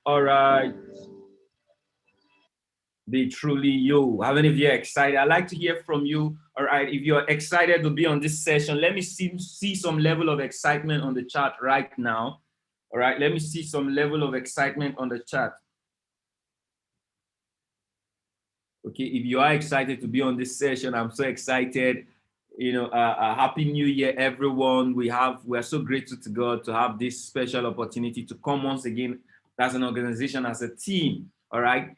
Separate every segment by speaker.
Speaker 1: All right. Be truly you. How many of you are excited? I'd like to hear from you. All right. If you're excited to be on this session, let me see some level of excitement on the chat right now. All right. Let me see some level of excitement on the chat. Okay. If you are excited to be on this session, I'm so excited. Happy New Year, everyone. We're so grateful to God to have this special opportunity to come once again as an organization, as a team. All right.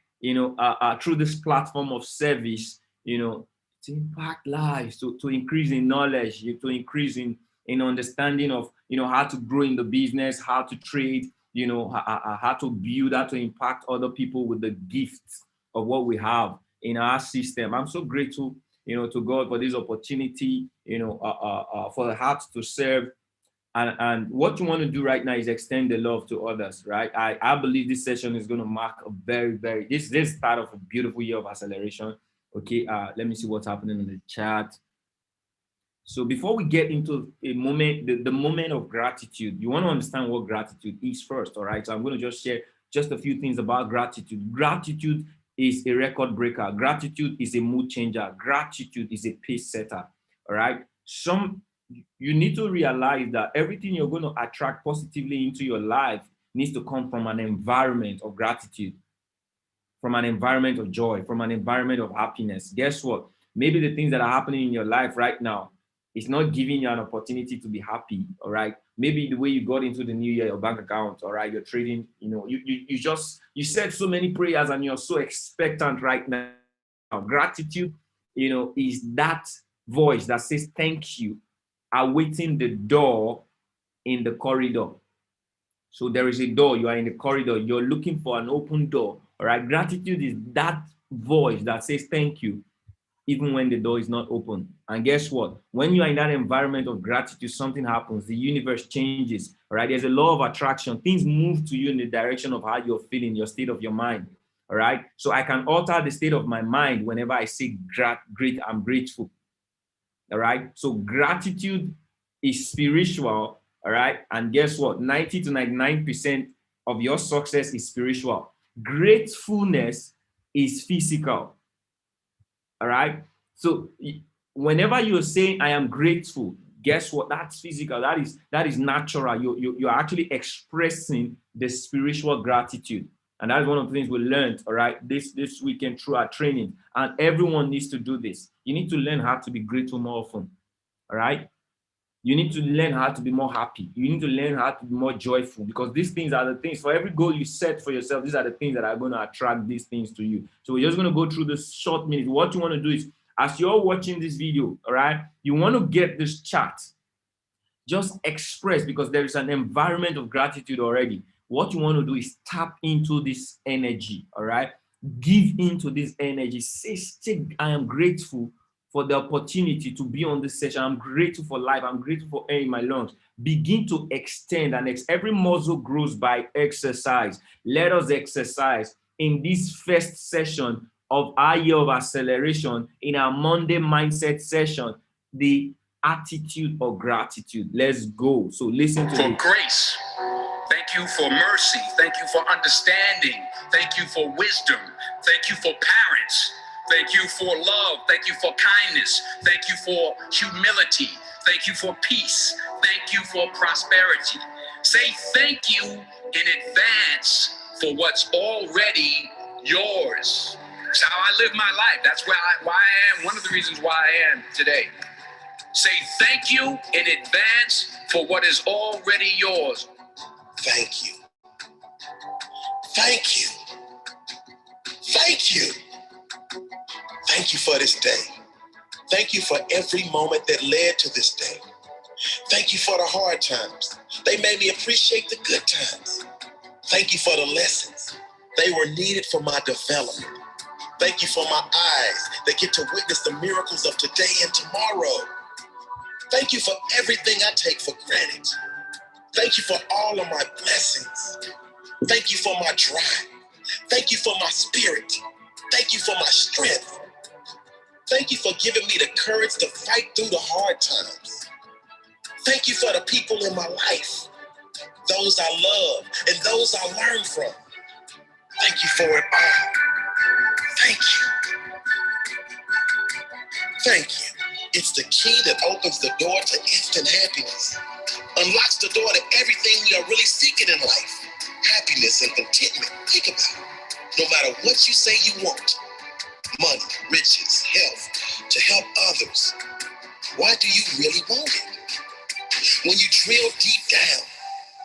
Speaker 1: Through this platform of service, to impact lives, to increase in knowledge, to increase in understanding of, how to grow in the business, how to trade, how to build, how to impact other people with the gifts of what we have in our system. I'm so grateful, to God for this opportunity, for the heart to serve. And what you want to do right now is extend the love to others, right? I believe this session is going to mark a this start of a beautiful year of acceleration. Okay, let me see what's happening in the chat. So before we get into a moment, the moment of gratitude, you want to understand what gratitude is first, all right? So I'm going to just share just a few things about gratitude. Gratitude is a record breaker. Gratitude is a mood changer. Gratitude is a pace setter, all right? You need to realize that everything you're going to attract positively into your life needs to come from an environment of gratitude, from an environment of joy, from an environment of happiness. Guess what? Maybe the things that are happening in your life right now, it's not giving you an opportunity to be happy, all right? Maybe the way you got into the new year, your bank account, all right, you're trading, you said so many prayers and you're so expectant right now. Gratitude, is that voice that says thank you, awaiting the door in the corridor. So there is a door, you are in the corridor, you're looking for an open door, all right? Gratitude is that voice that says thank you, even when the door is not open. And guess what? When you are in that environment of gratitude, something happens. The universe changes, all right? There's a law of attraction. Things move to you in the direction of how you're feeling, your state of your mind, all right? So I can alter the state of my mind whenever I say great, I'm grateful, all right? So gratitude is spiritual, all right? And guess what? 90 to 99% of your success is spiritual. Gratefulness is physical. All right. So whenever you're saying I am grateful, guess what? That's physical. That is natural. You're actually expressing the spiritual gratitude. And that's one of the things we learned, all right, this weekend through our training. And everyone needs to do this. You need to learn how to be grateful more often. All right. You need to learn how to be more happy. You need to learn how to be more joyful, because these things are the things. For every goal you set for yourself, these are the things that are going to attract these things to you. So we're just going to go through this short minute. What you want to do is, as you're watching this video, all right, you want to get this chart. Just express, because there is an environment of gratitude already. What you want to do is tap into this energy, all right? Give into this energy. Say, I am grateful for the opportunity to be on this session. I'm grateful for life. I'm grateful for air in my lungs. Begin to extend, and every muscle grows by exercise. Let us exercise in this first session of our year of acceleration, in our Monday mindset session, the attitude of gratitude. Let's go. So listen to
Speaker 2: for grace. Thank you for mercy. Thank you for understanding. Thank you for wisdom. Thank you for parents. Thank you for love. Thank you for kindness. Thank you for humility. Thank you for peace. Thank you for prosperity. Say thank you in advance for what's already yours. That's how I live my life. That's why I am. One of the reasons why I am today. Say thank you in advance for what is already yours.
Speaker 3: Thank you. Thank you. Thank you. Thank you for this day. Thank you for every moment that led to this day. Thank you for the hard times. They made me appreciate the good times. Thank you for the lessons. They were needed for my development. Thank you for my eyes that get to witness the miracles of today and tomorrow. Thank you for everything I take for granted. Thank you for all of my blessings. Thank you for my drive. Thank you for my spirit. Thank you for my strength. Thank you for giving me the courage to fight through the hard times. Thank you for the people in my life, those I love and those I learn from. Thank you for it all. Thank you. Thank you. It's the key that opens the door to instant happiness. Unlocks the door to everything we are really seeking in life. Happiness and contentment. Think about it. No matter what you say you want, money, riches, health, to help others, why do you really want it? When you drill deep down,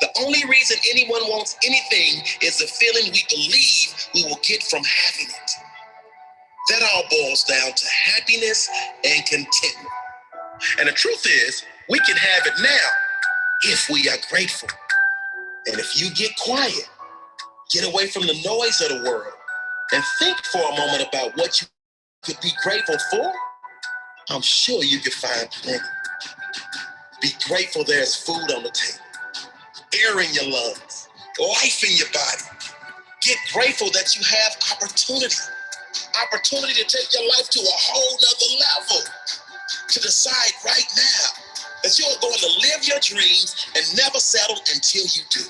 Speaker 3: the only reason anyone wants anything is the feeling we believe we will get from having it. That all boils down to happiness and contentment. And the truth is, we can have it now if we are grateful. And if you get quiet, get away from the noise of the world, and think for a moment about what you could be grateful for, I'm sure you could find plenty. Be grateful there's food on the table, air in your lungs, life in your body. Get grateful that you have opportunity to take your life to a whole nother level. To decide right now that you're going to live your dreams and never settle until you do.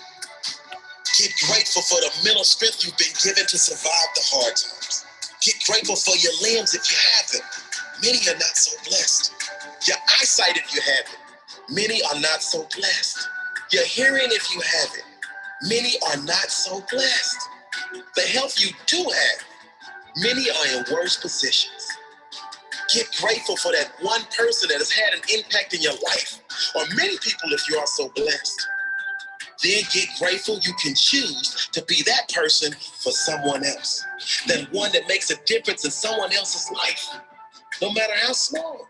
Speaker 3: Get grateful for the mental strength you've been given to survive the hard times. Get grateful for your limbs if you have them. Many are not so blessed. Your eyesight if you have it. Many are not so blessed. Your hearing if you have it. Many are not so blessed. The health you do have, many are in worse positions. Get grateful for that one person that has had an impact in your life, or many people if you are so blessed. Then get grateful you can choose to be that person for someone else. That one that makes a difference in someone else's life, no matter how small.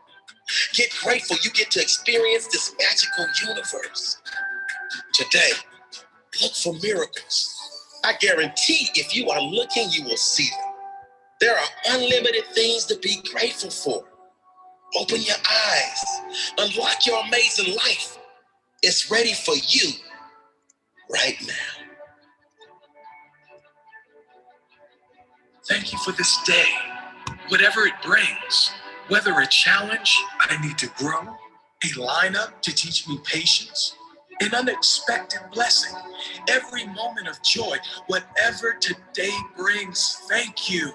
Speaker 3: Get grateful you get to experience this magical universe. Today, look for miracles. I guarantee if you are looking, you will see them. There are unlimited things to be grateful for. Open your eyes. Unlock your amazing life. It's ready for you right now.
Speaker 2: Thank you for this day, whatever it brings, whether a challenge I need to grow, a lineup to teach me patience, an unexpected blessing, every moment of joy, whatever today brings, thank you.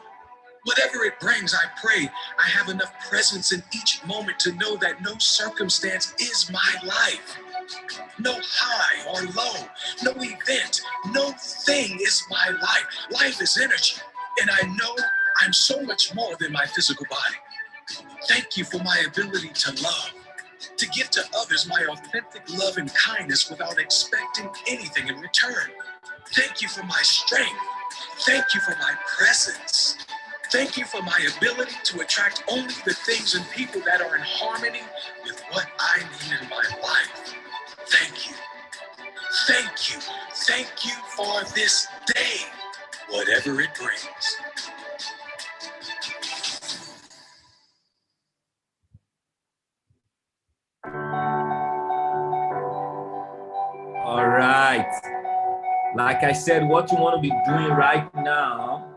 Speaker 2: Whatever it brings, I pray I have enough presence in each moment to know that no circumstance is my life. No high or low, no event, no thing is my life. Life is energy, and I know I'm so much more than my physical body. Thank you for my ability to love, to give to others my authentic love and kindness without expecting anything in return. Thank you for my strength. Thank you for my presence. Thank you for my ability to attract only the things and people that are in harmony with what I need in my life. Thank you. Thank you. Thank you for this day, whatever it brings.
Speaker 1: All right. Like I said, what you want to be doing right now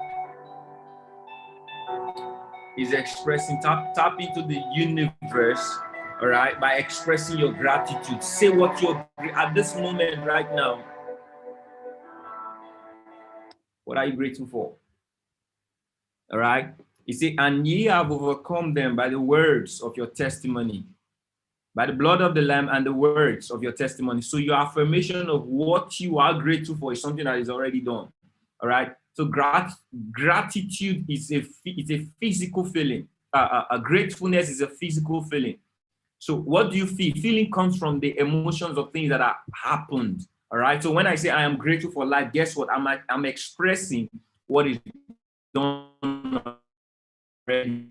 Speaker 1: is expressing, tap into the universe, all right, by expressing your gratitude. Say what you're, at this moment right now, what are you grateful for? All right. You see, and ye have overcome them by the words of your testimony, by the blood of the Lamb and the words of your testimony. So your affirmation of what you are grateful for is something that is already done. All right. So gratitude is a physical feeling. Gratefulness is a physical feeling. So what do you feel? Feeling comes from the emotions of things that have happened. All right. So when I say I am grateful for life, guess what? I'm expressing what is done already.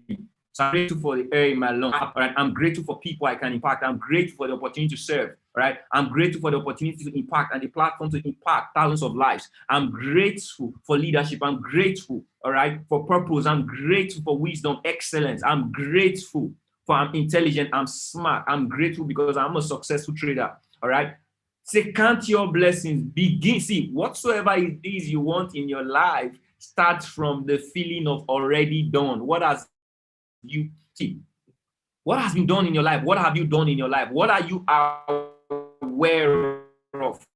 Speaker 1: So I'm grateful for the air in my lungs. Right? I'm grateful for people I can impact. I'm grateful for the opportunity to serve. Right? I'm grateful for the opportunity to impact and the platform to impact thousands of lives. I'm grateful for leadership. I'm grateful, all right, for purpose. I'm grateful for wisdom, excellence. I'm grateful for I'm intelligent. I'm smart. I'm grateful because I'm a successful trader. All right. Say, count your blessings. Begin. See, whatsoever it is you want in your life starts from the feeling of already done. What has you see? What has been done in your life? What have you done in your life? What are you aware of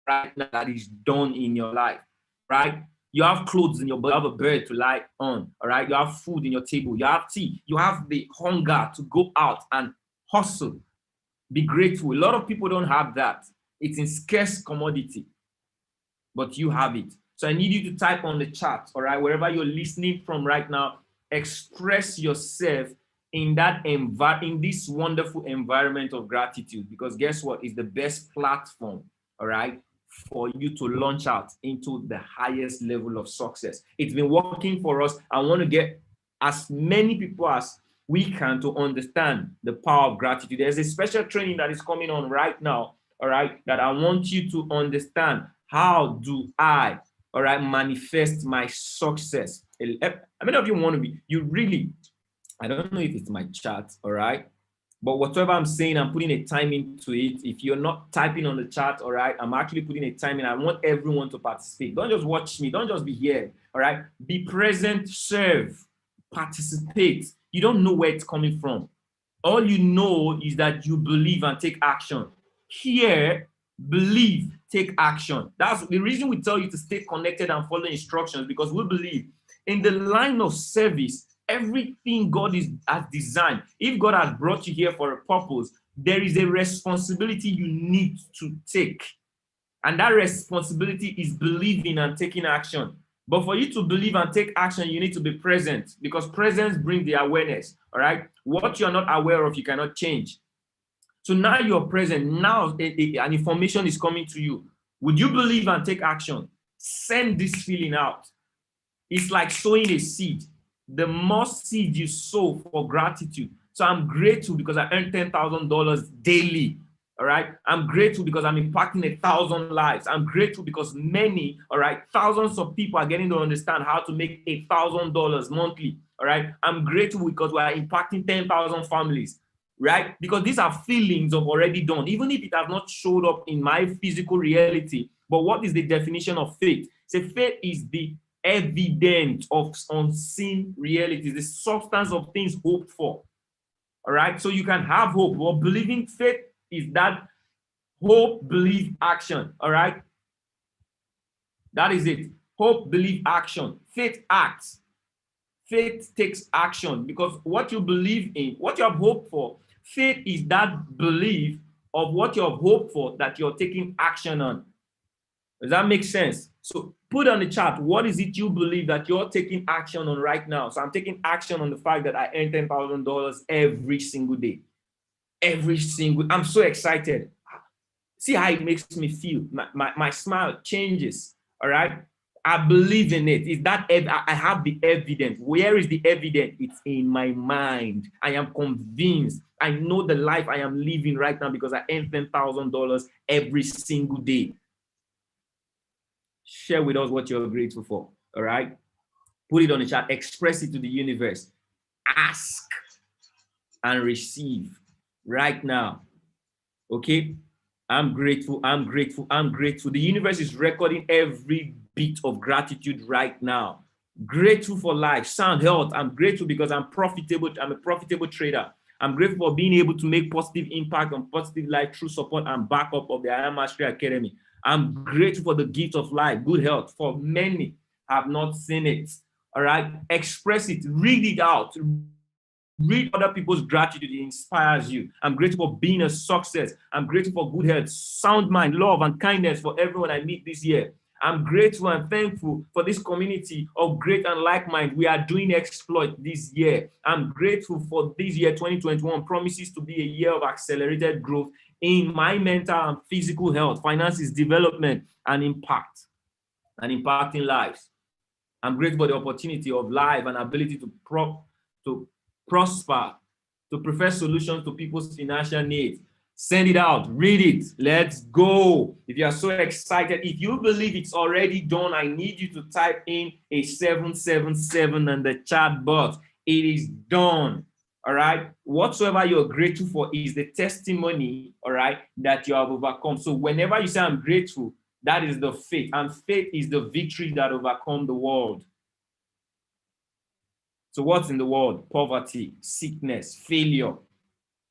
Speaker 1: right now that is done in your life? Right? You have clothes in your body, you have a bed to lie on, all right? You have food in your table, you have tea, you have the hunger to go out and hustle. Be grateful. A lot of people don't have that. It's in scarce commodity, but you have it. So I need you to type on the chat, all right? Wherever you're listening from right now, express yourself in that in this wonderful environment of gratitude, because guess what? It's the best platform, all right, for you to launch out into the highest level of success. It's been working for us. I want to get as many people as we can to understand the power of gratitude. There's a special training that is coming on right now, all right, that I want you to understand. How do I, all right, manifest my success? How many of you want to be, you really, I don't know if it's my chat, all right, but whatever I'm saying, I'm putting a time into it. If you're not typing on the chat, all right, I'm actually putting a time in. I want everyone to participate. Don't just watch me. Don't just be here, all right? Be present, serve, participate. You don't know where it's coming from. All you know is that you believe and take action. Here, believe, take action. That's the reason we tell you to stay connected and follow instructions, because we believe in the line of service, everything God has designed. If God has brought you here for a purpose, there is a responsibility you need to take. And that responsibility is believing and taking action. But for you to believe and take action, you need to be present, because presence brings the awareness, all right? What you're not aware of, you cannot change. So now you're present. Now an information is coming to you. Would you believe and take action? Send this feeling out. It's like sowing a seed. The more seed you sow for gratitude. So I'm grateful because I earned $10,000 daily. All right. I'm grateful because I'm impacting 1,000 lives. I'm grateful because many, all right, thousands of people are getting to understand how to make $1,000 monthly. All right. I'm grateful because we are impacting 10,000 families. Right? Because these are feelings of already done, even if it has not showed up in my physical reality. But what is the definition of faith? So faith is the evidence of unseen realities, the substance of things hoped for. All right. So you can have hope. Well, believing faith is that hope, believe, action. All right. That is it. Hope, believe, action. Faith acts. Faith takes action, because what you believe in, what you have hoped for, faith is that belief of what you have hoped for that you're taking action on. Does that make sense? So put on the chat, what is it you believe that you're taking action on right now? So I'm taking action on the fact that I earn $10,000 every single day. I'm so excited. See how it makes me feel. My smile changes, all right? I believe in it. Is that I have the evidence? Where is the evidence? It's in my mind. I am convinced. I know the life I am living right now because I earn $10,000 every single day. Share with us what you're grateful for. All right. Put it on the chat. Express it to the universe. Ask and receive right now. Okay. I'm grateful. I'm grateful. I'm grateful. The universe is recording every bit of gratitude right now. Grateful for life, sound health. I'm grateful because I'm profitable. I'm a profitable trader. I'm grateful for being able to make positive impact on positive life through support and backup of the I Am Mastery Academy. I'm grateful for the gift of life, good health. For many have not seen it. All right. Express it. Read it out. Read other people's gratitude. It inspires you. I'm grateful for being a success. I'm grateful for good health, sound mind, love, and kindness for everyone I meet this year. I'm grateful and thankful for this community of great and like mind. We are doing exploit this year. I'm grateful for this year, 2021, promises to be a year of accelerated growth in my mental and physical health, finances, development, and impact, and impacting lives. I'm grateful for the opportunity of life and ability to prosper, to prefer solutions to people's financial needs. Send it out, read it, let's go. If you are so excited, if you believe it's already done, I need you to type in a 777 in the chat box. It is done, all right? Whatsoever you're grateful for is the testimony, all right, that you have overcome. So whenever you say I'm grateful, that is the faith, and faith is the victory that overcomes the world. So what's in the world? Poverty, sickness, failure.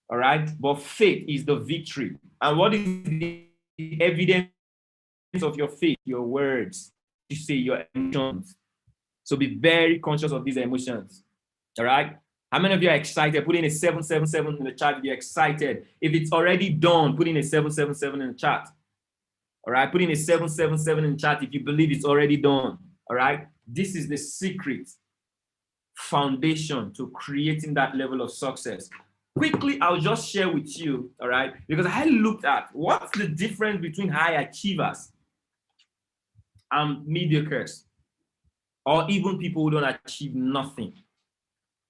Speaker 1: All right. But faith is the victory. And what is the evidence of your faith? Your words. you say, your emotions. So be very conscious of these emotions. All right. How many of you are excited? Put in a 777 in the chat if you're excited. If it's already done, put in a 777 in the chat. All right. Put in a 777 in the chat if you believe it's already done. All right. This is the secret foundation to creating that level of success. Quickly, I'll just share with you, all right, because I looked at what's the difference between high achievers and mediocres, or even people who don't achieve nothing,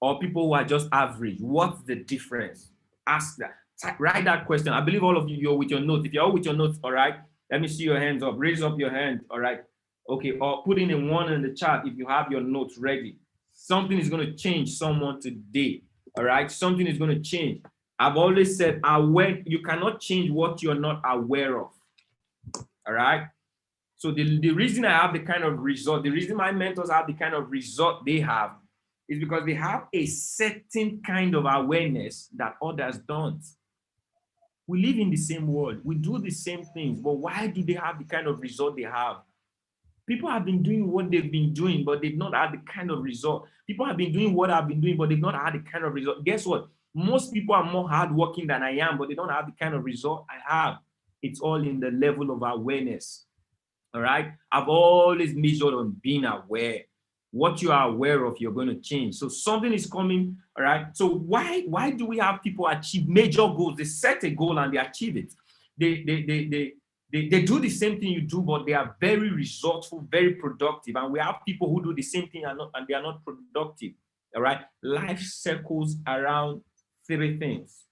Speaker 1: or people who are just average. What's the difference? Ask that. Write that question. I believe all of you, you're with your notes. If you're all with your notes, all right, let me see your hands up. Raise up your hand, all right. Okay, or put in a 1 in the chat if you have your notes ready. Something is going to change someone today, all right? Something is going to change. I've always said, you cannot change what you're not aware of, all right? So the reason I have the kind of result, the reason my mentors have the kind of result they have is because they have a certain kind of awareness that others don't. We live in the same world. We do the same things, but why do they have the kind of result they have? People have been doing what they've been doing, but they've not had the kind of result. People have been doing what I've been doing, but they've not had the kind of result. Guess what? Most people are more hardworking than I am, but they don't have the kind of result I have. It's all in the level of awareness. All right. I've always measured on being aware. What you are aware of, you're going to change. So something is coming. All right. So why do we have people achieve major goals? They set a goal and they achieve it. They do the same thing you do, but they are very resourceful, very productive. And we have people who do the same thing and they are not productive. All right. Life circles around 3 things.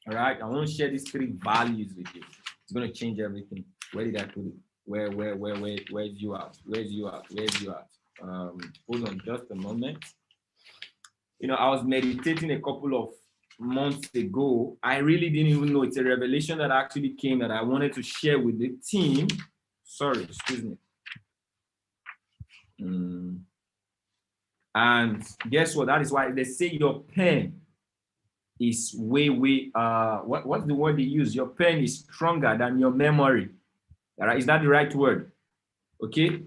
Speaker 1: All right. I want to share these 3 values with you. It's going to change everything. Where did I put it? Where's you at? Where's you at? Hold on just a moment. You know, I was meditating a couple of months ago. I really didn't even know. It's a revelation that actually came that I wanted to share with the team. Sorry, excuse me. And guess what? That is why they say your pen is what's the word they use? Your pen is stronger than your memory. All right, is that the right word? Okay,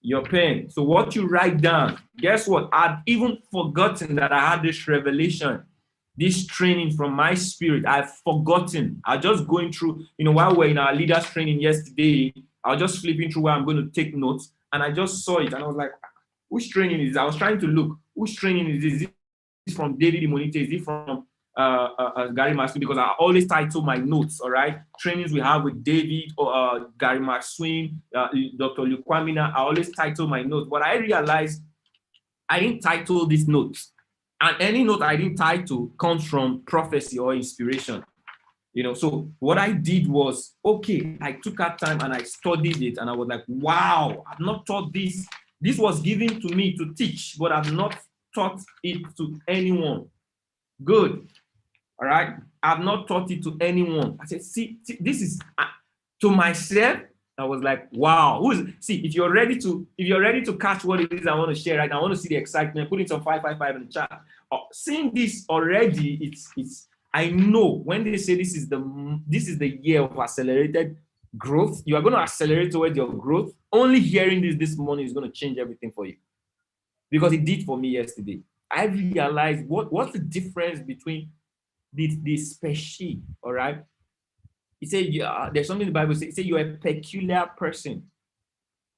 Speaker 1: your pen. So what you write down, guess what? I'd even forgotten that I had this revelation, this training from my spirit. I've forgotten. I was just going through, while we're in our leaders training yesterday, I was just flipping through where I'm going to take notes, and I just saw it, and I was like, which training is this? I was trying to look, which training is this? Is it from David Imonite? Is it from Gary Marswin? Because I always title my notes, all right? Trainings we have with David or Gary Marswin, Dr. Luke Kwamina, I always title my notes. But I realized I didn't title these notes. And any note I didn't title comes from prophecy or inspiration. So what I did was, okay, I took that time and I studied it, and I was like, wow, I've not taught this. This was given to me to teach, but I've not taught it to anyone. Good. All right. I've not taught it to anyone. I said, see this is to myself. I was like, wow. If you're ready to catch what it is I want to share, right? I want to see the excitement. Put in some 555 in the chat. Seeing this already, it's. I know when they say this is the year of accelerated growth, you are going to accelerate towards your growth. Only hearing this morning is going to change everything for you, because it did for me yesterday. I realized what's the difference between the species, all right? He said, there's something the Bible says. It said you're a peculiar person,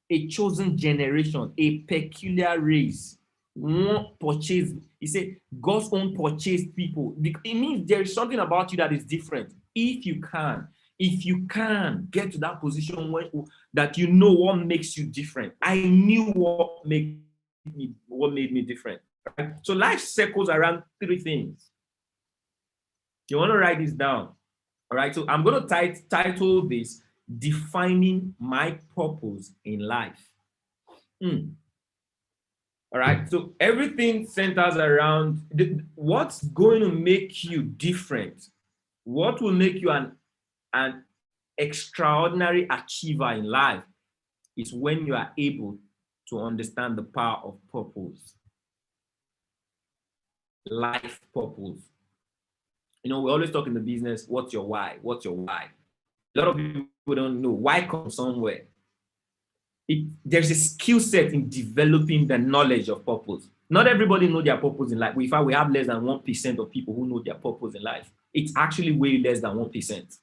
Speaker 1: a chosen generation, a peculiar race. One purchased. He said God's own purchased people. It means there is something about you that is different. If you can get to that position that you know what makes you different. I knew what made me different. Right? So life circles around 3 things. You want to write this down. All right. So I'm going to title this Defining My Purpose in Life. All right. So everything centers around what's going to make you different. What will make you an extraordinary achiever in life is when you are able to understand the power of purpose. Life purpose. We always talk in the business, what's your why? What's your why? A lot of people don't know. Why come somewhere? there's a skill set in developing the knowledge of purpose. Not everybody know their purpose in life. In fact, we have less than 1% of people who know their purpose in life. It's actually way less than 1%.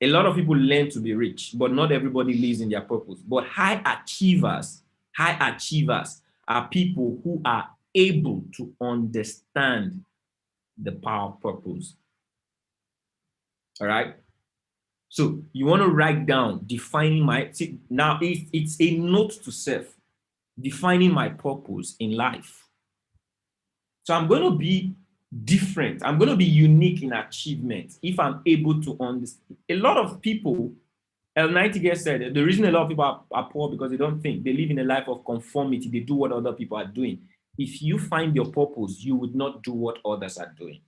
Speaker 1: A lot of people learn to be rich, but not everybody lives in their purpose. But high achievers are people who are able to understand the power of purpose. All right. So you want to write down defining my, see, now it's a note to self, defining my purpose in life. So I'm going to be different. I'm going to be unique in achievement if I'm able to understand. A lot of people, L. Nightingale said, the reason a lot of people are poor because they don't think. They live in a life of conformity. They do what other people are doing. If you find your purpose, you would not do what others are doing.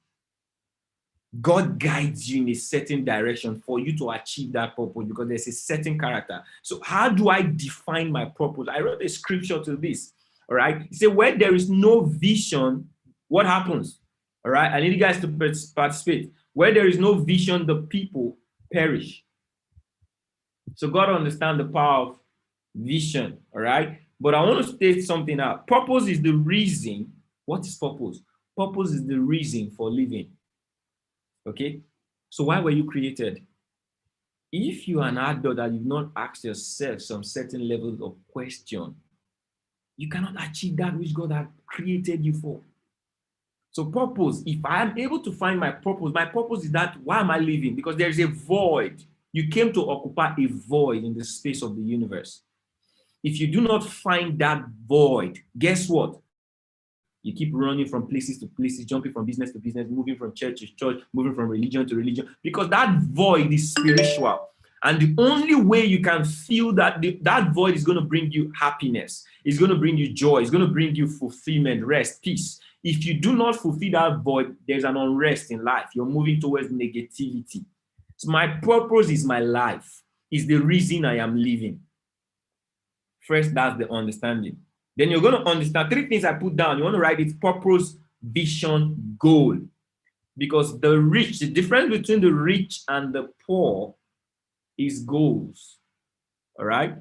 Speaker 1: God guides you in a certain direction for you to achieve that purpose because there's a certain character. So how do I define my purpose? I wrote a scripture to this, all right? It said, where there is no vision, what happens? All right, I need you guys to participate. Where there is no vision, the people perish. So God understands the power of vision, all right? But I want to state something out. Purpose is the reason. What is purpose? Purpose is the reason for living. Okay, so why were you created? If you are an adult and you've not asked yourself some certain levels of question, you cannot achieve that which God has created you for. So purpose, if I am able to find my purpose is that, why am I living? Because there is a void. You came to occupy a void in the space of the universe. If you do not find that void, guess what? You keep running from places to places, jumping from business to business, moving from church to church, moving from religion to religion, because that void is spiritual. And the only way you can feel that that void is going to bring you happiness, it's going to bring you joy, it's going to bring you fulfillment, rest, peace. If you do not fulfill that void, there's an unrest in life. You're moving towards negativity. So my purpose is my life, is the reason I am living. First, that's the understanding. Then you're going to understand 3 things I put down. You want to write it: purpose, vision, goal. Because the difference between the rich and the poor is goals. All right?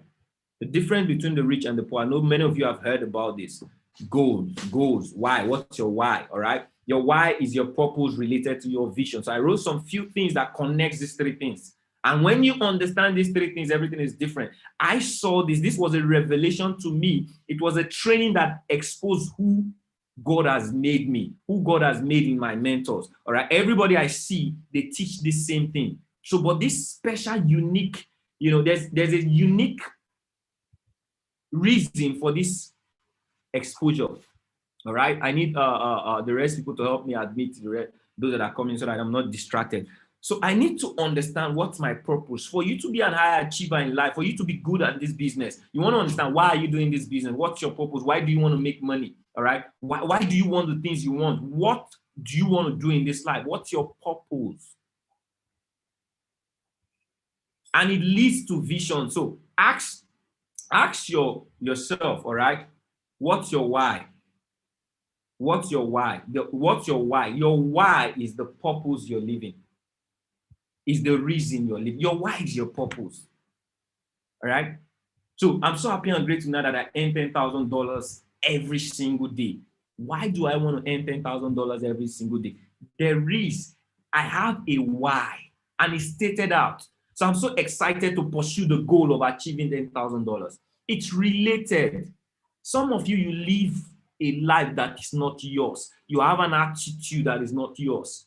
Speaker 1: The difference between the rich and the poor. I know many of you have heard about this. Goals. Why? What's your why? All right? Your why is your purpose related to your vision. So I wrote some few things that connects these 3 things. And when you understand these 3 things, everything is different. I saw this. This was a revelation to me. It was a training that exposed who God has made me, who God has made in my mentors. All right. Everybody I see, they teach the same thing. So, but this special, unique, there's a unique reason for this exposure. All right. I need the rest people to help me admit those that are coming so that I'm not distracted. So I need to understand what's my purpose. For you to be an high achiever in life, for you to be good at this business, you want to understand, why are you doing this business? What's your purpose? Why do you want to make money? All right. Why do you want the things you want? What do you want to do in this life? What's your purpose? And it leads to vision. So ask yourself, all right, what's your why? What's your why? What's your why? Your why is the purpose you're living. Is the reason you're living. Your why is your purpose. All right. So I'm so happy and grateful now that I earn $10,000 every single day. Why do I want to earn $10,000 every single day? I have a why, and it's stated out. So I'm so excited to pursue the goal of achieving $10,000. It's related. Some of you live a life that is not yours. You have an attitude that is not yours.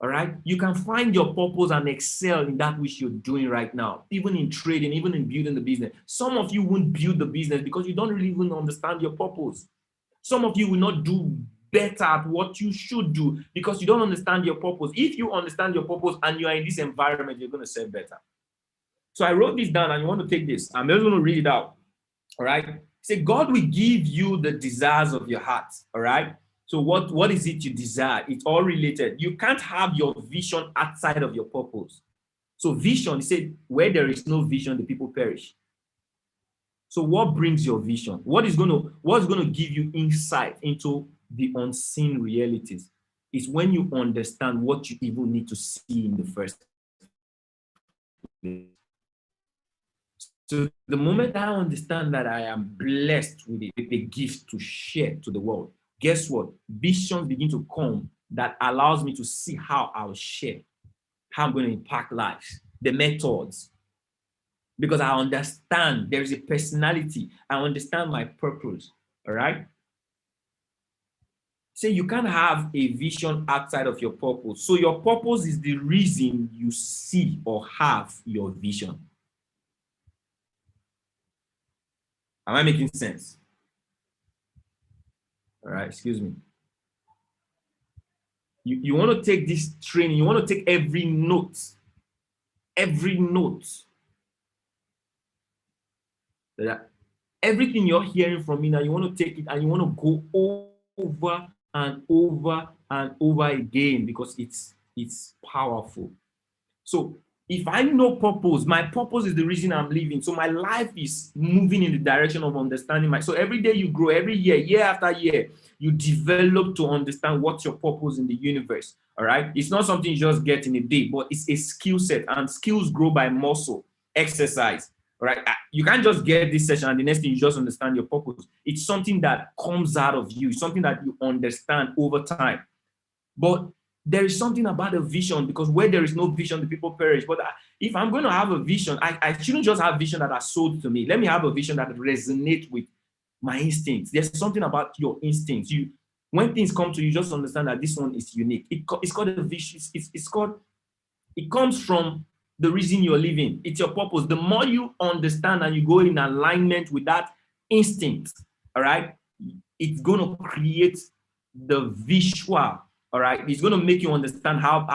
Speaker 1: All right. You can find your purpose and excel in that which you're doing right now, even in trading, even in building the business. Some of you won't build the business because you don't really even understand your purpose. Some of you will not do better at what you should do because you don't understand your purpose. If you understand your purpose and you are in this environment, you're going to serve better. So I wrote this down, and you want to take this. I'm just going to read it out. All right. Say, God will give you the desires of your heart. All right. So what is it you desire? It's all related. You can't have your vision outside of your purpose. So vision, he said, where there is no vision, the people perish. So what brings your vision? What's going to give you insight into the unseen realities is when you understand what you even need to see in the first place. So the moment I understand that I am blessed with a gift to share to the world, guess what? Visions begin to come that allows me to see how I'll share, how I'm going to impact lives, the methods. Because I understand there is a personality. I understand my purpose. All right. Say you can't have a vision outside of your purpose. So your purpose is the reason you see or have your vision. Am I making sense? All right, excuse me. You want to take this training, you want to take every note. That everything you're hearing from me now, you want to take it and you want to go over and over and over again because it's powerful. So if I know purpose, my purpose is the reason I'm living. So my life is moving in the direction of understanding so every day you grow, every year after year, you develop to understand what's your purpose in the universe. All right. It's not something you just get in a day, but it's a skill set, and skills grow by muscle, exercise. All right. You can't just get this session and the next thing you just understand your purpose. It's something that comes out of you, something that you understand over time. But there is something about a vision, because where there is no vision, the people perish. But if I'm going to have a vision, I shouldn't just have vision that are sold to me. Let me have a vision that resonates with my instincts. There's something about your instincts. When things come to you, just understand that this one is unique. It's called a vision. It comes from the reason you're living. It's your purpose. The more you understand and you go in alignment with that instinct, all right, it's going to create the visual. All right, it's going to make you understand how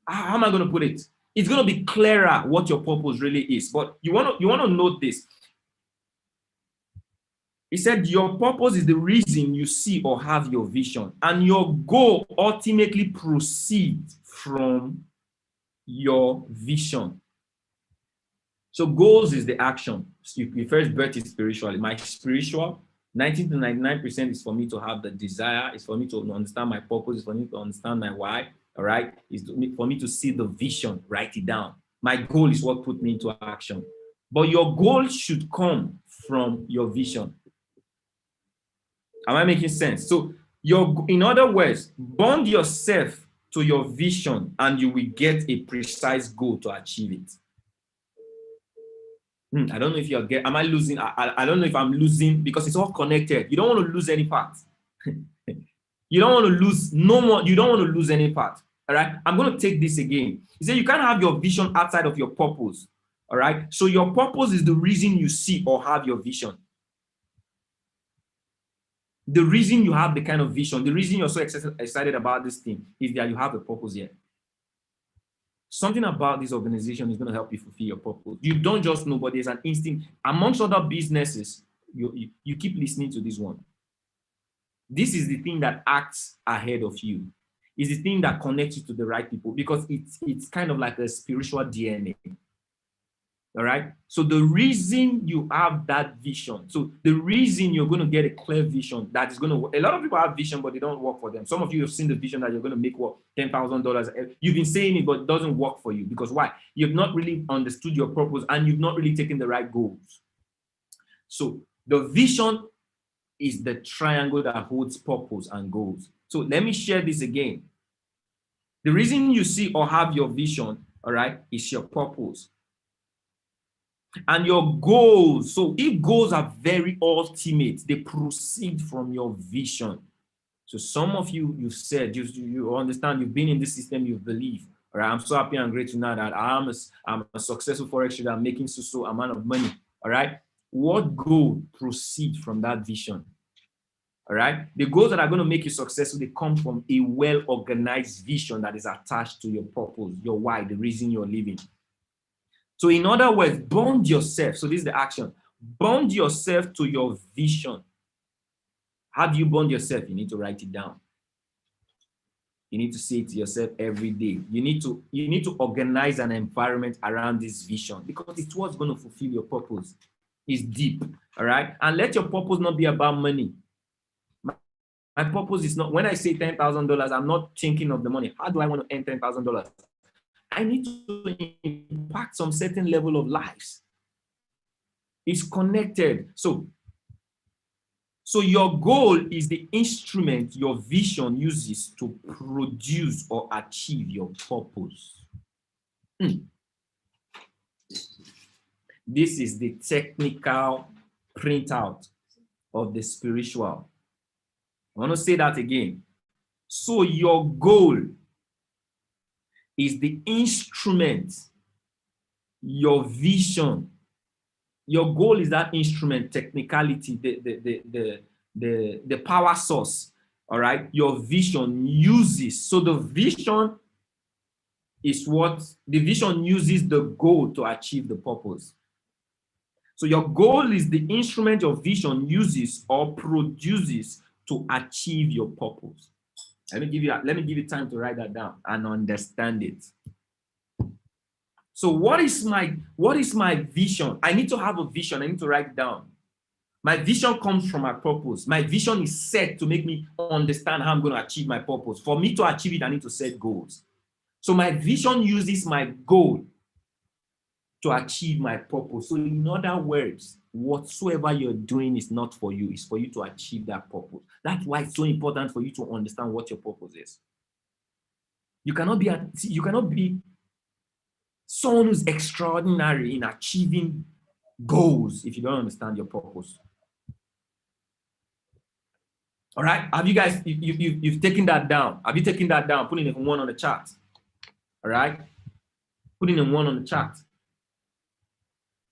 Speaker 1: am I going to put it? It's going to be clearer what your purpose really is. But you want to note this. He said your purpose is the reason you see or have your vision, and your goal ultimately proceeds from your vision. So goals is the action. So your first birth is spiritually. My spiritual 90 to 99% is for me to have the desire, is for me to understand my purpose, is for me to understand my why, all right? Is for me to see the vision, write it down. My goal is what put me into action. But your goal should come from your vision. Am I making sense? So in other words, bond yourself to your vision and you will get a precise goal to achieve it. I don't know if you're am I losing? I don't know if I'm losing, because it's all connected. You don't want to lose any part. You don't want to lose no more. You don't want to lose any part. All right. I'm going to take this again. He said you can't have your vision outside of your purpose. All right. So your purpose is the reason you see or have your vision. The reason you have the kind of vision, the reason you're so excited about this thing is that you have a purpose here. Something about this organization is going to help you fulfill your purpose. You don't just know, but there's an instinct. Amongst other businesses, you keep listening to this one. This is the thing that acts ahead of you. It's the thing that connects you to the right people, because it's kind of like a spiritual DNA. All right. So the reason you have that vision, so the reason you're going to get a clear vision that is going to work. A lot of people have vision, but they don't work for them. Some of you have seen the vision that you're going to make what $10,000. You've been saying it, but it doesn't work for you. Because why? You've not really understood your purpose and you've not really taken the right goals. So the vision is the triangle that holds purpose and goals. So let me share this again. The reason you see or have your vision, all right, is your purpose. And your goals. So if goals are very ultimate, they proceed from your vision. So some of you said, you understand, you've been in this system, you believe. All right, I'm so happy and grateful now that I'm a successful forex trader, I'm making so amount of money. All right, what goal proceeds from that vision? All right, the goals that are going to make you successful, they come from a well-organized vision that is attached to your purpose, your why, the reason you're living. So in other words, bond yourself. So this is the action. Bond yourself to your vision. How do you bond yourself? You need to write it down. You need to say it to yourself every day. You need to organize an environment around this vision, because it's what's going to fulfill your purpose. It's deep, all right? And let your purpose not be about money. My purpose is not, when I say $10,000, I'm not thinking of the money. How do I want to earn $10,000? I need to impact some certain level of lives. It's connected. So your goal is the instrument your vision uses to produce or achieve your purpose. This is the technical printout of the spiritual. I want to say that again. So your goal is the instrument, your vision. Your goal is that instrument, technicality, the power source. All right. Your vision uses. So the vision is what the vision uses the goal to achieve the purpose. So your goal is the instrument your vision uses or produces to achieve your purpose. Let me give you time to write that down and understand it. So what is my vision? I need to have a vision. I need to write it down. My vision comes from my purpose. My vision is set to make me understand how I'm going to achieve my purpose. For me to achieve it, I need to set goals. So my vision uses my goal to achieve my purpose. So in other words, whatsoever you're doing is not for you, it's for you to achieve that purpose. That's why it's so important for you to understand what your purpose is. You cannot be someone who's extraordinary in achieving goals if you don't understand your purpose. All right, have you guys, you've taken that down? Have you taken that down? Putting it in one on the chart. All right, putting in one on the chart.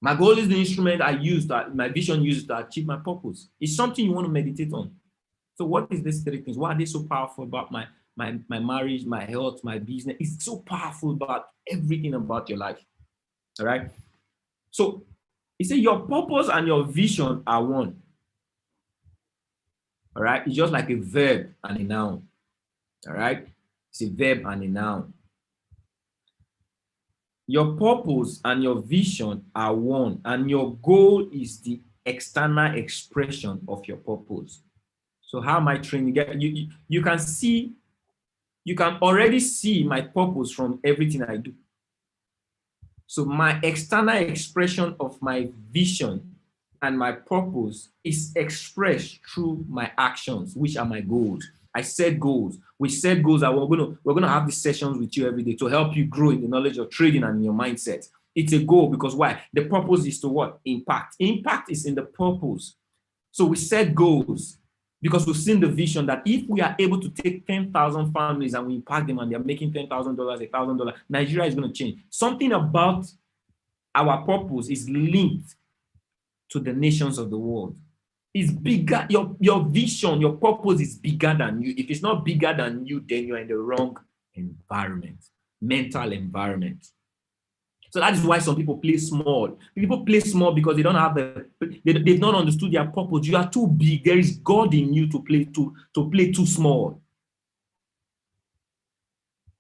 Speaker 1: My goal is the instrument I use, my vision uses to achieve my purpose. It's something you want to meditate on. So what is these three things? Why are they so powerful about my marriage, my health, my business? It's so powerful about everything about your life. All right. So you say your purpose and your vision are one. All right. It's just like a verb and a noun. All right. It's a verb and a noun. Your purpose and your vision are one, and your goal is the external expression of your purpose. So how am I training? You can see, you can already see my purpose from everything I do. So my external expression of my vision and my purpose is expressed through my actions, which are my goals. I set goals. We set goals that we're gonna have these sessions with you every day to help you grow in the knowledge of trading and your mindset. It's a goal because why? The purpose is to what? Impact. Impact is in the purpose. So we set goals because we've seen the vision that if we are able to take 10,000 families and we impact them and they're making $10,000, $1,000, Nigeria is going to change. Something about our purpose is linked to the nations of the world. It's bigger. Your vision, your purpose is bigger than you. If it's not bigger than you, then you're in the wrong environment, mental environment. So that is why some people play small. People play small because they don't have they've not understood their purpose. You are too big. There is God in you to play too small.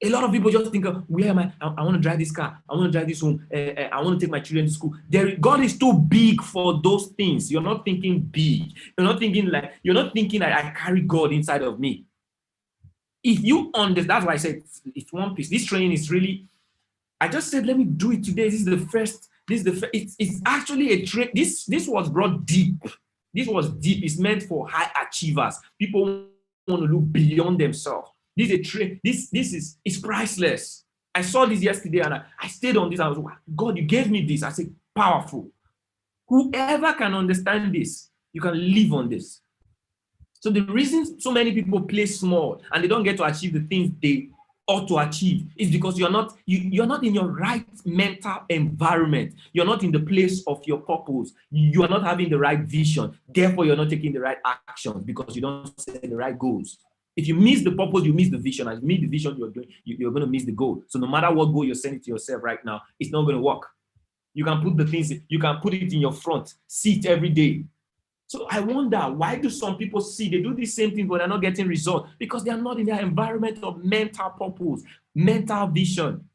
Speaker 1: A lot of people just think, where am I? I want to drive this car. I want to drive this home. I want to take my children to school. God is too big for those things. You're not thinking big. You're not thinking that I carry God inside of me. If you understand, that's why I said it's one piece. This training is really, I just said, let me do it today. It's actually a train. This was brought deep. This was deep. It's meant for high achievers. People want to look beyond themselves. This is a trade. It's priceless. I saw this yesterday and I stayed on this. I was like, God, you gave me this. I said, powerful. Whoever can understand this, you can live on this. So the reason so many people play small and they don't get to achieve the things they ought to achieve is because you're not in your right mental environment. You're not in the place of your purpose. You are not having the right vision. Therefore, you're not taking the right actions because you don't set the right goals. If you miss the purpose, you miss the vision. As you miss the vision, you're going to miss the goal. So no matter what goal you're setting to yourself right now, it's not going to work. You can put it in your front, see it every day. So I wonder, why do some people they do the same thing, but they're not getting results? Because they are not in their environment of mental purpose, mental vision.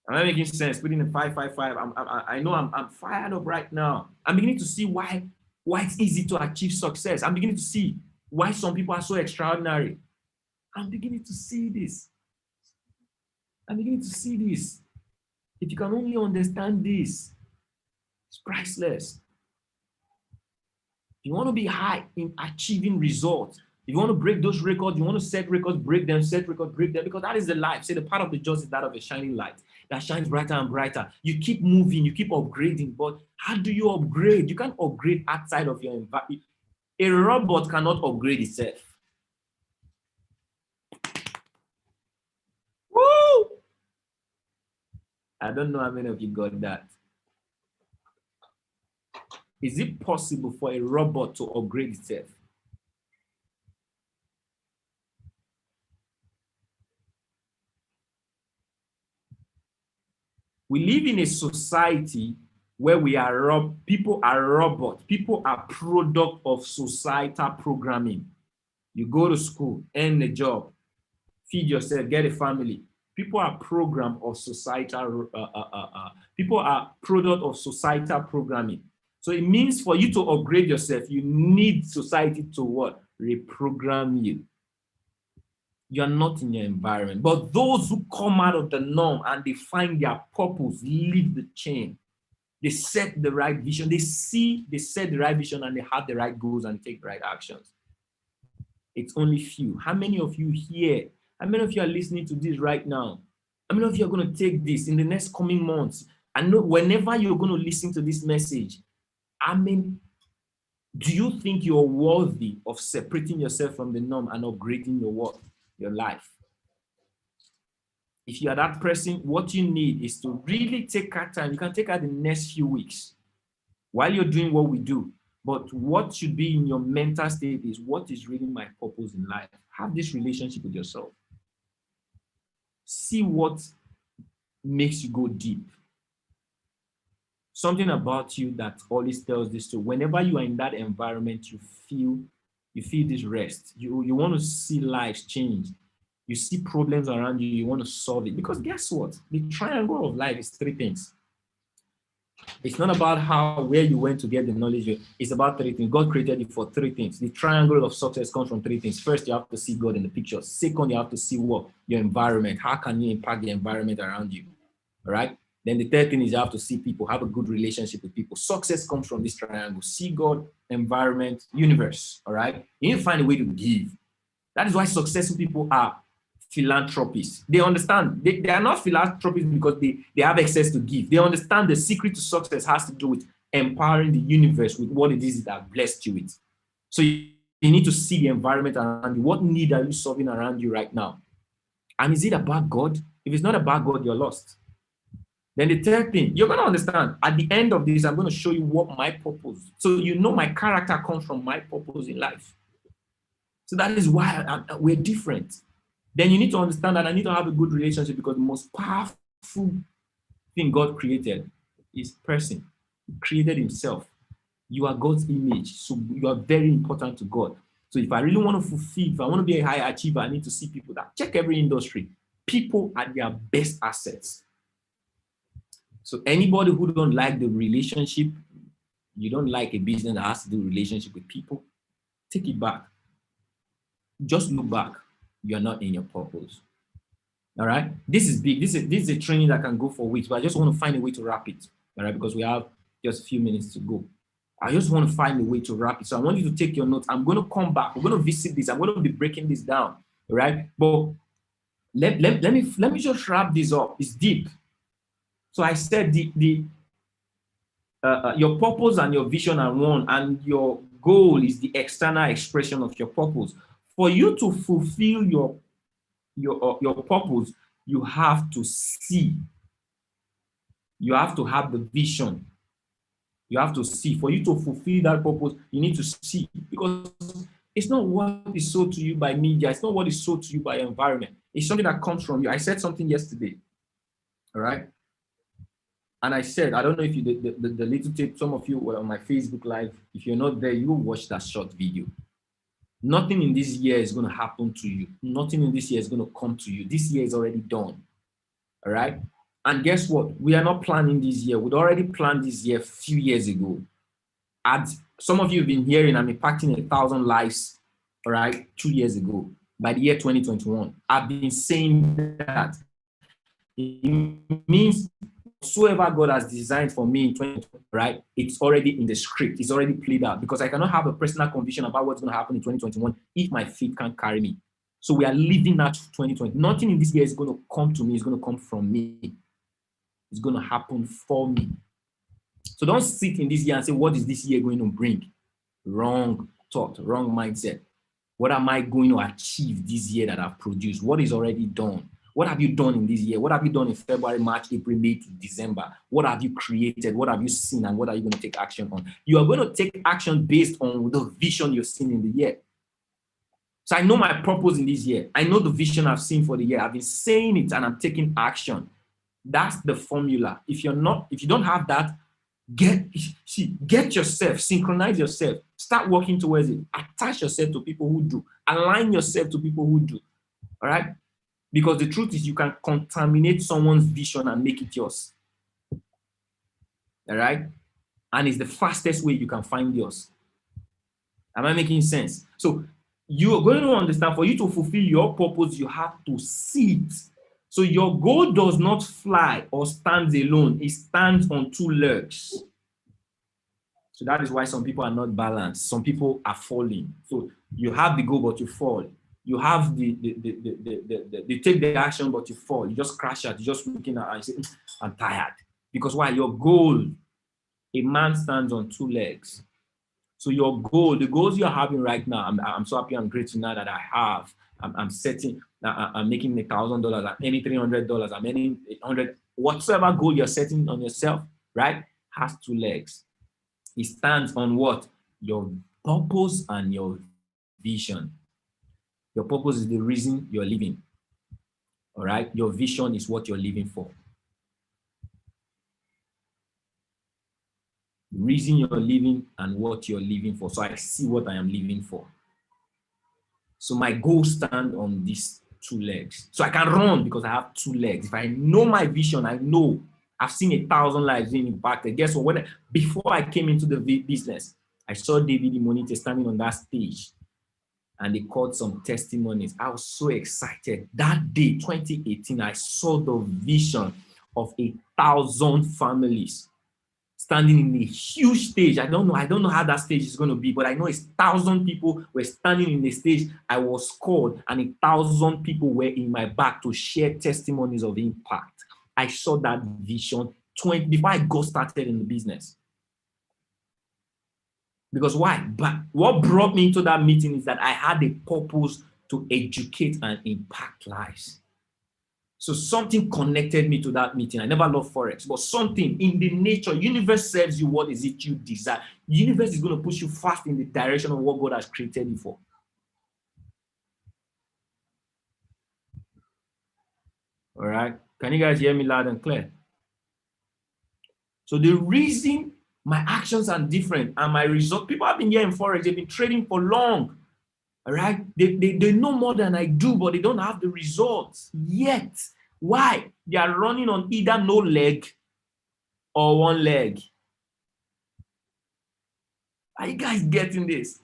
Speaker 1: Am I making sense? Putting in 555. I know I'm fired up right now. I'm beginning to see why it's easy to achieve success. I'm beginning to see why some people are so extraordinary. I'm beginning to see this. If you can only understand this, It's priceless. If you want to be high in achieving results, if you want to break those records, you want to set records, break them, set records, break them, because that is the life. Say the part of the just is that of a shining light that shines brighter and brighter. You keep moving, you keep upgrading, but how do you upgrade? You can't upgrade outside of your environment. A robot cannot upgrade itself. Woo! I don't know how many of you got that. Is it possible for a robot to upgrade itself? We live in a society where people are robots. People are product of societal programming. You go to school, earn a job, feed yourself, get a family. People are programmed of societal, people are product of societal programming. So it means for you to upgrade yourself, you need society to what? Reprogram you. You're not in your environment. But those who come out of the norm and they find their purpose, leave the chain. They set the right vision. They set the right vision and they have the right goals and take the right actions. It's only few. How many of you here, how many of you are listening to this right now? How many of you are going to take this in the next coming months? And know whenever you're going to listen to this message, do you think you're worthy of separating yourself from the norm and upgrading your work, your life? If you are that person, what you need is to really take out time. You can take out the next few weeks while you're doing what we do. But what should be in your mental state is, what is really my purpose in life? Have this relationship with yourself. See what makes you go deep. Something about you that always tells this to, whenever you are in that environment, you feel this rest. You want to see lives change. You see problems around you, you want to solve it. Because guess what? The triangle of life is three things. It's not about where you went to get the knowledge. It's about three things. God created you for three things. The triangle of success comes from three things. First, you have to see God in the picture. Second, you have to see what? Your environment. How can you impact the environment around you? All right? Then the third thing is you have to see people, have a good relationship with people. Success comes from this triangle. See God, environment, universe. All right? You need to find a way to give. That is why successful people are philanthropists. They understand. They are not philanthropists because they have access to give. They understand the secret to success has to do with empowering the universe with what it is that blessed you with. So you need to see the environment around you. What need are you solving around you right now? And is it about God? If it's not about God, you're lost. Then the third thing, you're going to understand, at the end of this, I'm going to show you what my purpose. So you know my character comes from my purpose in life. So that is why we're different. Then you need to understand that I need to have a good relationship, because the most powerful thing God created is person. He created himself. You are God's image, so you are very important to God. So if I really want to fulfill, if I want to be a high achiever, I need to see people that check every industry. People are their best assets. So anybody who don't like the relationship, you don't like a business that has to do relationship with people, take it back. Just look back. You're not in your purpose. All right. This is big. This is a training that can go for weeks, but I just want to find a way to wrap it. All right, because we have just a few minutes to go. I just want to find a way to wrap it. So I want you to take your notes. I'm going to come back. We're going to visit this. I'm going to be breaking this down. All right. But let me just wrap this up. It's deep. So I said your purpose and your vision are one, and your goal is the external expression of your purpose. For you to fulfill your purpose, you have to see. You have to have the vision. You have to see. For you to fulfill that purpose, you need to see. Because it's not what is sold to you by media. It's not what is sold to you by environment. It's something that comes from you. I said something yesterday. All right? And I said, I don't know if you did the little tape, some of you were on my Facebook Live. If you're not there, you will watch that short video. Nothing in this year is going to happen to you. Nothing in this year is going to come to you. This year is already done. All right? And guess what? We are not planning this year. We'd already planned this year a few years ago. As some of you have been hearing, I'm impacting 1,000 lives, all right, 2 years ago, by the year 2021. I've been saying that. It means whatsoever God has designed for me in 2020, right? It's already in the script. It's already played out, because I cannot have a personal conviction about what's going to happen in 2021 if my faith can't carry me. So we are living that 2020. Nothing in this year is going to come to me. It's going to come from me. It's going to happen for me. So don't sit in this year and say, what is this year going to bring? Wrong thought, wrong mindset. What am I going to achieve this year that I've produced? What is already done? What have you done in this year? What have you done in February, March, April, May to December? What have you created? What have you seen? And what are you going to take action on? You are going to take action based on the vision you've seen in the year. So I know my purpose in this year. I know the vision I've seen for the year. I've been saying it and I'm taking action. That's the formula. If you don't have that, get yourself, synchronize yourself, start working towards it, attach yourself to people who do, align yourself to people who do. All right? Because the truth is, you can contaminate someone's vision and make it yours. All right? And it's the fastest way you can find yours. Am I making sense? So you're going to understand, for you to fulfill your purpose, you have to see it. So your goal does not fly or stands alone. It stands on two legs. So that is why some people are not balanced. Some people are falling. So you have the goal, but you fall. You have they take the action, but you fall. You just crash out. You're just looking at it and say, I'm tired. Because why? Your goal, a man stands on two legs. So your goal, the goals you're having right now, I'm so happy and grateful now that I have. I'm setting, I'm making $1,000, I'm earning $300, I'm earning $800. Whatsoever goal you're setting on yourself, right, has two legs. It stands on what? Your purpose and your vision. Your purpose is the reason you're living. All right? Your vision is what you're living for. The reason you're living and what you're living for. So I see what I am living for. So my goals stand on these two legs. So I can run because I have two legs. If I know my vision, I know I've seen 1,000 lives being impacted. Guess what? Before I came into the business, I saw David Imonite standing on that stage and they called some testimonies. I was so excited. That day, 2018, I saw the vision of 1,000 families standing in a huge stage. I don't know how that stage is going to be, but I know it's 1,000 people were standing in the stage. I was called and 1,000 people were in my back to share testimonies of impact. I saw that vision before I got started in the business. Because why? But what brought me into that meeting is that I had a purpose to educate and impact lives. So something connected me to that meeting. I never loved Forex, but something in the nature, universe serves you what is it you desire. The universe is going to push you fast in the direction of what God has created you for. All right. Can you guys hear me loud and clear? So the reason my actions are different and my result, people have been here in Forex, they've been trading for long. All right. They know more than I do, but they don't have the results yet. Why? They are running on either no leg or one leg. Are you guys getting this?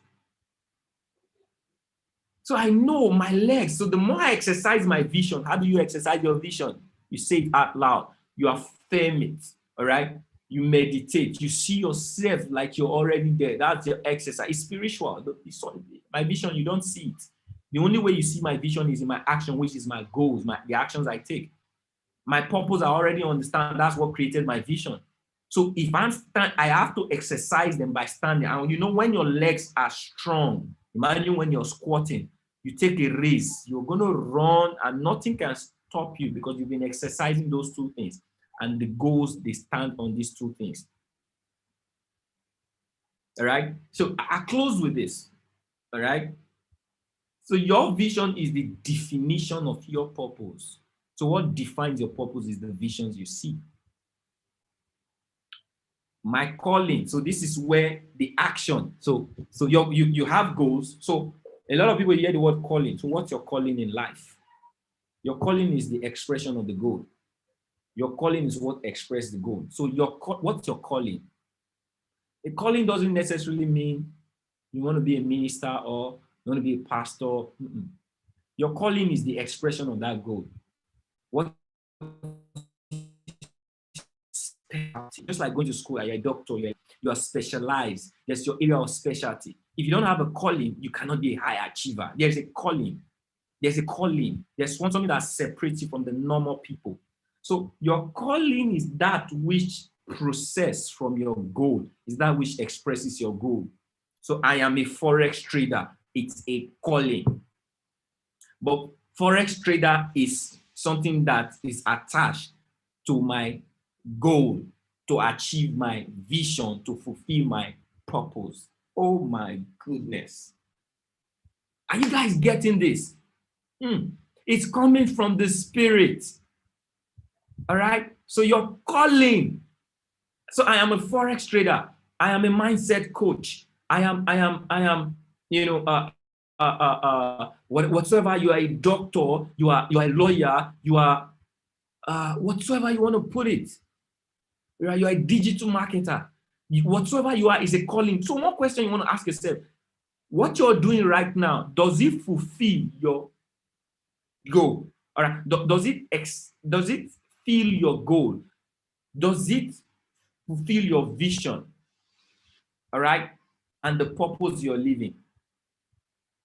Speaker 1: So I know my legs. So the more I exercise my vision, how do you exercise your vision? You say it out loud. You affirm it. All right. You meditate. You see yourself like you're already there. That's your exercise. It's spiritual. My vision, you don't see it. The only way you see my vision is in my action, which is my goals, the actions I take. My purpose, I already understand. That's what created my vision. So if I have to exercise them by standing. And you know, when your legs are strong, imagine when you're squatting, you take a race, you're going to run and nothing can stop you because you've been exercising those two things. And the goals, they stand on these two things. All right. So I close with this. All right. So your vision is the definition of your purpose. So what defines your purpose is the visions you see. My calling. So this is where the action. So you have goals. So a lot of people hear the word calling. So what's your calling in life? Your calling is the expression of the goal. Your calling is what expresses the goal. So what's your calling? A calling doesn't necessarily mean you want to be a minister or you want to be a pastor. Your calling is the expression of that goal. What Just like going to school, you're a doctor, you are specialized. There's your area of specialty. If you don't have a calling, you cannot be a high achiever. There's a calling. There's a calling. There's something that separates you from the normal people. So your calling is that which process from your goal, is that which expresses your goal. So I am a Forex trader. It's a calling. But Forex trader is something that is attached to my goal, to achieve my vision, to fulfill my purpose. Oh my goodness. Are you guys getting this? It's coming from the Spirit. All right? So your calling. So I am a Forex trader. I am a mindset coach. I am, whatsoever. You are a doctor, you are a lawyer, you are whatsoever you want to put it. You are a digital marketer. Whatsoever you are is a calling. So one question you want to ask yourself, what you're doing right now, does it fulfill your goal? All right. Does it fill your goal? Does it fulfill your vision? All right. And the purpose you're living.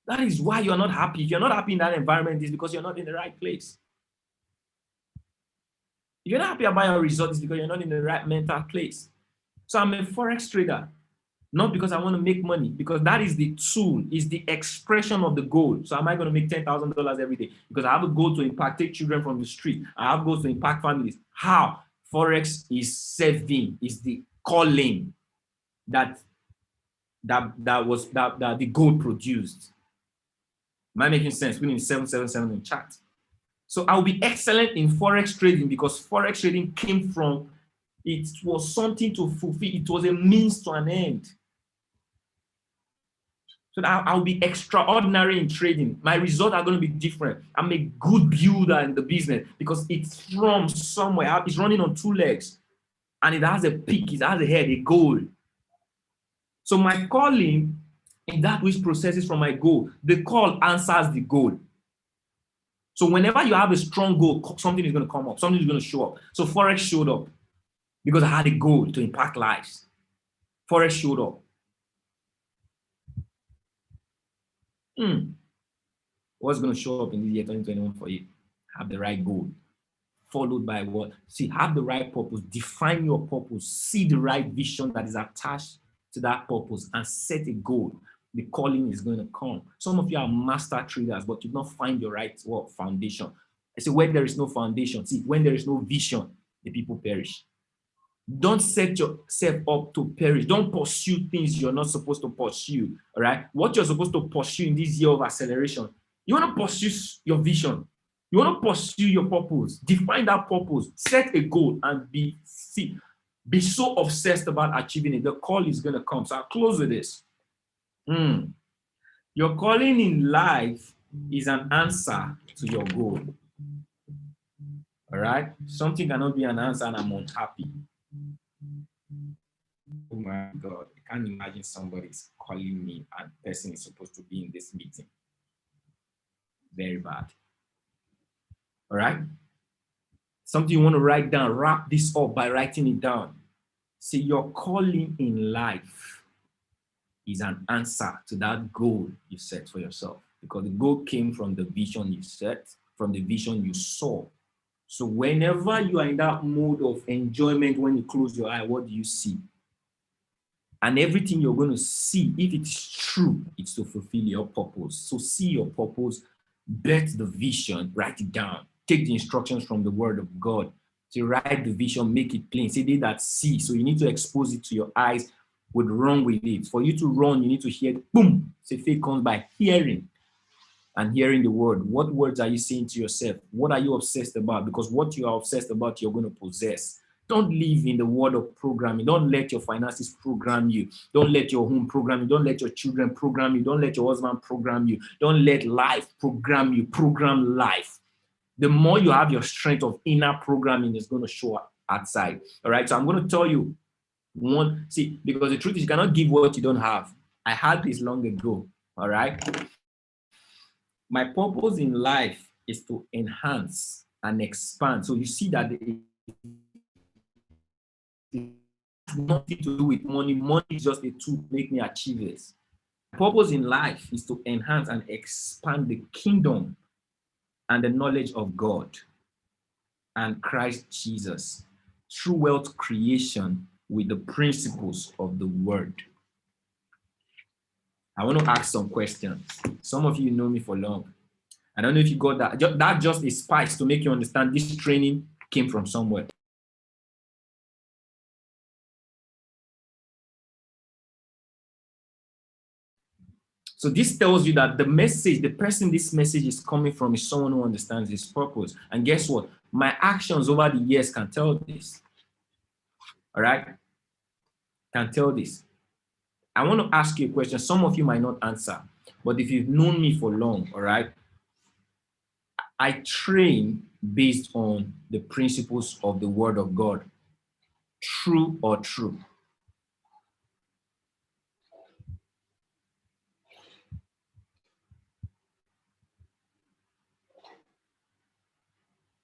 Speaker 1: That is why you're not happy. If you're not happy in that environment, it's because you're not in the right place. If you're not happy about your results, it's because you're not in the right mental place. So I'm a Forex trader, not because I want to make money, because that is the tool, is the expression of the goal. So am I going to make $10,000 every day? Because I have a goal to impact, take children from the street. I have goals to impact families. How? Forex is serving, is the calling that the goal produced. Am I making sense? We need 777 in chat. So I'll be excellent in Forex trading because Forex trading came from, it was something to fulfill. It was a means to an end. So I'll be extraordinary in trading. My results are going to be different. I'm a good builder in the business because it's from somewhere. It's running on two legs and it has a peak, it has a head, a goal. So my calling is that which processes from my goal. The call answers the goal. So whenever you have a strong goal, something is going to come up, something is going to show up. So Forex showed up because I had a goal to impact lives. Forex showed up. What's going to show up in the year 2021 for you? Have the right goal. Followed by what? See, have the right purpose. Define your purpose. See the right vision that is attached to that purpose and set a goal. The calling is going to come. Some of you are master traders, but you don't find your right foundation. I say, when there is no foundation, see, when there is no vision, the people perish. Don't set yourself up to perish. Don't pursue things you're not supposed to pursue. All right. What you're supposed to pursue in this year of acceleration, you want to pursue your vision. You want to pursue your purpose. Define that purpose. Set a goal and be so obsessed about achieving it. The call is going to come. So I'll close with this. Your calling in life is an answer to your goal. All right. Something cannot be an answer and I'm unhappy. Oh my God, I can't imagine somebody's calling me and the person is supposed to be in this meeting. Very bad. All right. Something you want to write down, wrap this up by writing it down. See, your calling in life is an answer to that goal you set for yourself, because the goal came from the vision you set, from the vision you saw. So whenever you are in that mode of enjoyment, when you close your eye, what do you see? And everything you're going to see, if it's true, it's to fulfill your purpose. So see your purpose, bet the vision, write it down. Take the instructions from the word of God. So write the vision, make it plain. Say they that see. So you need to expose it to your eyes, would run with it. For you to run, you need to hear, boom. Say faith comes by hearing and hearing the word. What words are you saying to yourself? What are you obsessed about? Because what you are obsessed about, you're going to possess. Don't live in the world of programming. Don't let your finances program you. Don't let your home program you. Don't let your children program you. Don't let your husband program you. Don't let life program you. Program life. The more you have your strength of inner programming is going to show up outside. All right. So I'm going to tell you because the truth is you cannot give what you don't have. I had this long ago. All right. My purpose in life is to enhance and expand. So you see that It has nothing to do with money. Money is just a tool to make me achieve this. Purpose in life is to enhance and expand the kingdom and the knowledge of God and Christ Jesus through wealth creation with the principles of the word. I want to ask some questions. Some of you know me for long. I don't know if you got that. That just a spice to make you understand this training came from somewhere. So this tells you that the message, the person this message is coming from is someone who understands his purpose. And guess what? My actions over the years can tell this. All right? Can tell this. I want to ask you a question. Some of you might not answer, but if you've known me for long, all right, I train based on the principles of the word of God. True or true?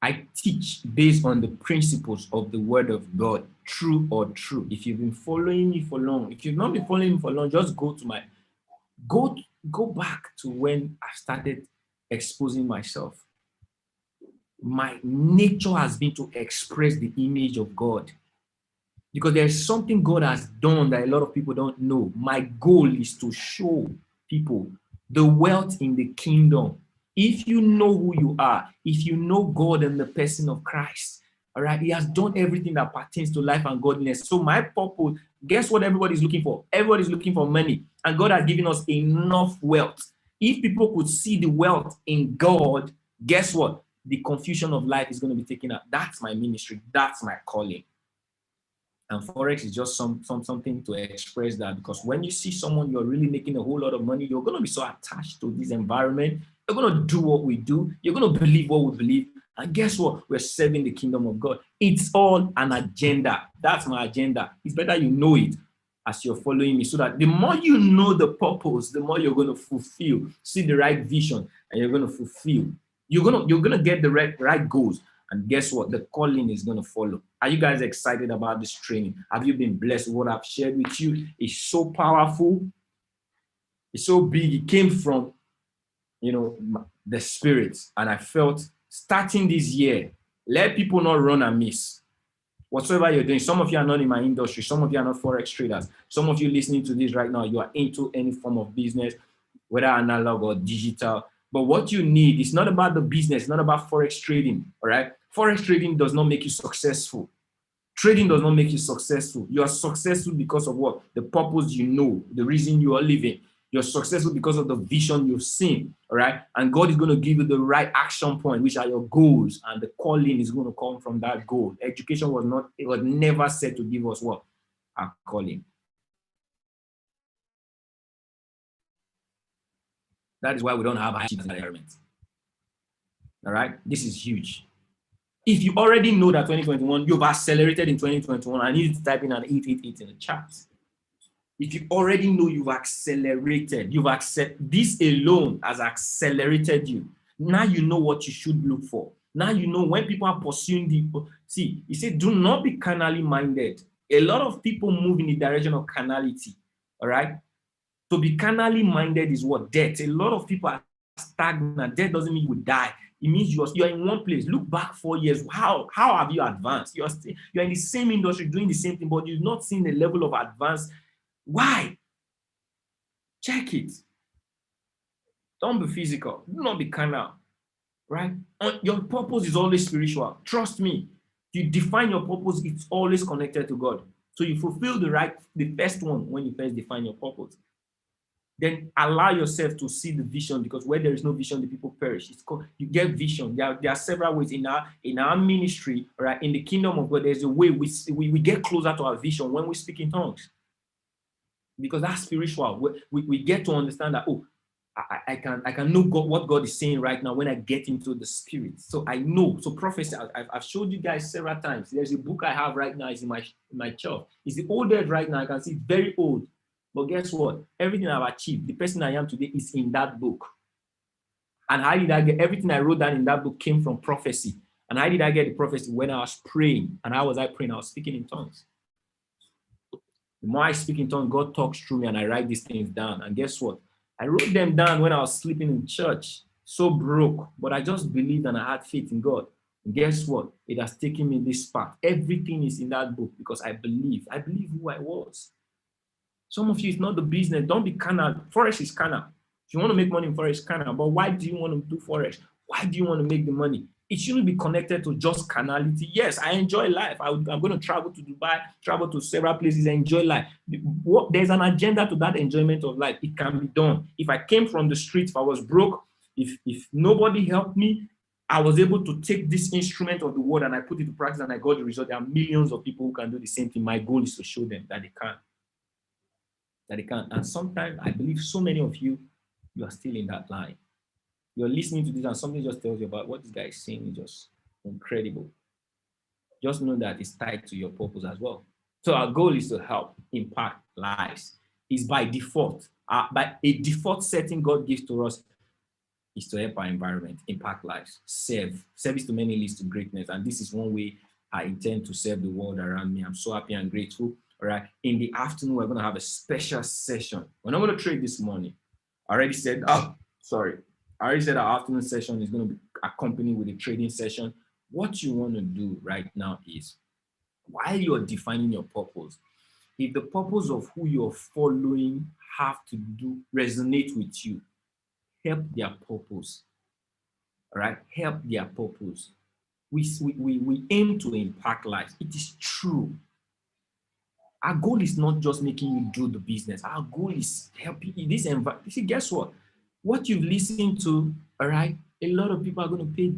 Speaker 1: I teach based on the principles of the word of God. True or true? If you've been following me for long, if you've not been following me for long, just go back to when I started exposing myself. My nature has been to express the image of God, because there's something God has done that a lot of people don't know. My goal is to show people the wealth in the kingdom. If you know who you are, if you know God and the person of Christ, all right, he has done everything that pertains to life and godliness. So my purpose, guess what everybody's looking for? Everybody's looking for money, and God has given us enough wealth. If people could see the wealth in God, guess what? The confusion of life is going to be taken out. That's my ministry. That's my calling. And Forex is just something to express that, because when you see someone you're really making a whole lot of money, you're going to be so attached to this environment. You're going to do what we do. You're going to believe what we believe. And guess what? We're serving the kingdom of God. It's all an agenda. That's my agenda. It's better you know it as you're following me, so that the more you know the purpose, the more you're going to fulfill, see the right vision, and you're going to fulfill. You're going to get the right goals. And guess what? The calling is going to follow. Are you guys excited about this training? Have you been blessed with what I've shared with you? It's so powerful. It's so big. It came from, the Spirit. And I felt starting this year, let people not run and miss. Whatsoever you're doing, some of you are not in my industry. Some of you are not Forex traders. Some of you listening to this right now, you are into any form of business, whether analog or digital. But what you need is not about the business, not about Forex trading, all right? Forex trading does not make you successful. Trading does not make you successful. You are successful because of what? The purpose you know, the reason you are living. You're successful because of the vision you've seen, all right? And God is going to give you the right action point, which are your goals, and the calling is going to come from that goal. Education was never said to give us what? A calling. That is why we don't have high achievement environment. All right? This is huge. If you already know that 2021, you've accelerated in 2021, I need you to type in an 888 in the chat. If you already know you've accelerated, this alone has accelerated you. Now you know what you should look for. Now you know when people are pursuing he said, do not be carnally minded. A lot of people move in the direction of carnality, all right? To be carnally minded is what? Death. A lot of people are stagnant. Death doesn't mean you will die. It means you're in one place. Look back 4 years. How have you advanced? You're in the same industry doing the same thing, but you've not seen the level of advance. Why? Check it. Don't be physical. Do not be carnal, right? Your purpose is always spiritual. Trust me. You define your purpose, it's always connected to God. So you fulfill the first one when you first define your purpose. Then allow yourself to see the vision, because where there is no vision, the people perish. It's called, you get vision. There are several ways in our ministry, right? In the kingdom of God, there's a way we get closer to our vision when we speak in tongues, because that's spiritual. We get to understand that, I can know God, what God is saying right now when I get into the spirit. So I know. So prophecy, I've showed you guys several times. There's a book I have right now. It's in my shelf. It's the oldest right now. I can see very old. But guess what? Everything I've achieved, the person I am today, is in that book. And how did I get everything I wrote down in that book came from prophecy? And how did I get the prophecy? When I was praying. And how was I praying? I was speaking in tongues. The more I speak in tongues, God talks through me and I write these things down. And guess what? I wrote them down when I was sleeping in church, so broke, but I just believed and I had faith in God. And guess what? It has taken me this path. Everything is in that book because I believe who I was. Some of you, it's not the business. Don't be carnal. Forex is carnal. If you want to make money in Forex, carnal. But why do you want to do Forex? Why do you want to make the money? It shouldn't be connected to just carnality. Yes, I enjoy life. I'm going to travel to Dubai, travel to several places, enjoy life. There's an agenda to that enjoyment of life. It can be done. If I came from the street, if I was broke, if nobody helped me, I was able to take this instrument of the word and I put it to practice and I got the result. There are millions of people who can do the same thing. My goal is to show them that they can. That they can. And sometimes I believe so many of you are still in that line. You're listening to this and something just tells you about what this guy is saying is just incredible. Just know that it's tied to your purpose as well. So our goal is to help impact lives. It's by default. By a default setting God gives to us is to help our environment, impact lives, serve. Service to many leads to greatness. And this is one way I intend to serve the world around me. I'm so happy and grateful. All right. In the afternoon, we're going to have a special session. We're not going to trade this morning. I already said our afternoon session is going to be accompanied with a trading session. What you want to do right now is, while you're defining your purpose, if the purpose of who you're following have to do resonate with you, help their purpose. All right, help their purpose. We aim to impact lives. It is true. Our goal is not just making you do the business. Our goal is helping you in this environment. See, guess what? What you've listened to, all right, a lot of people are going to pay.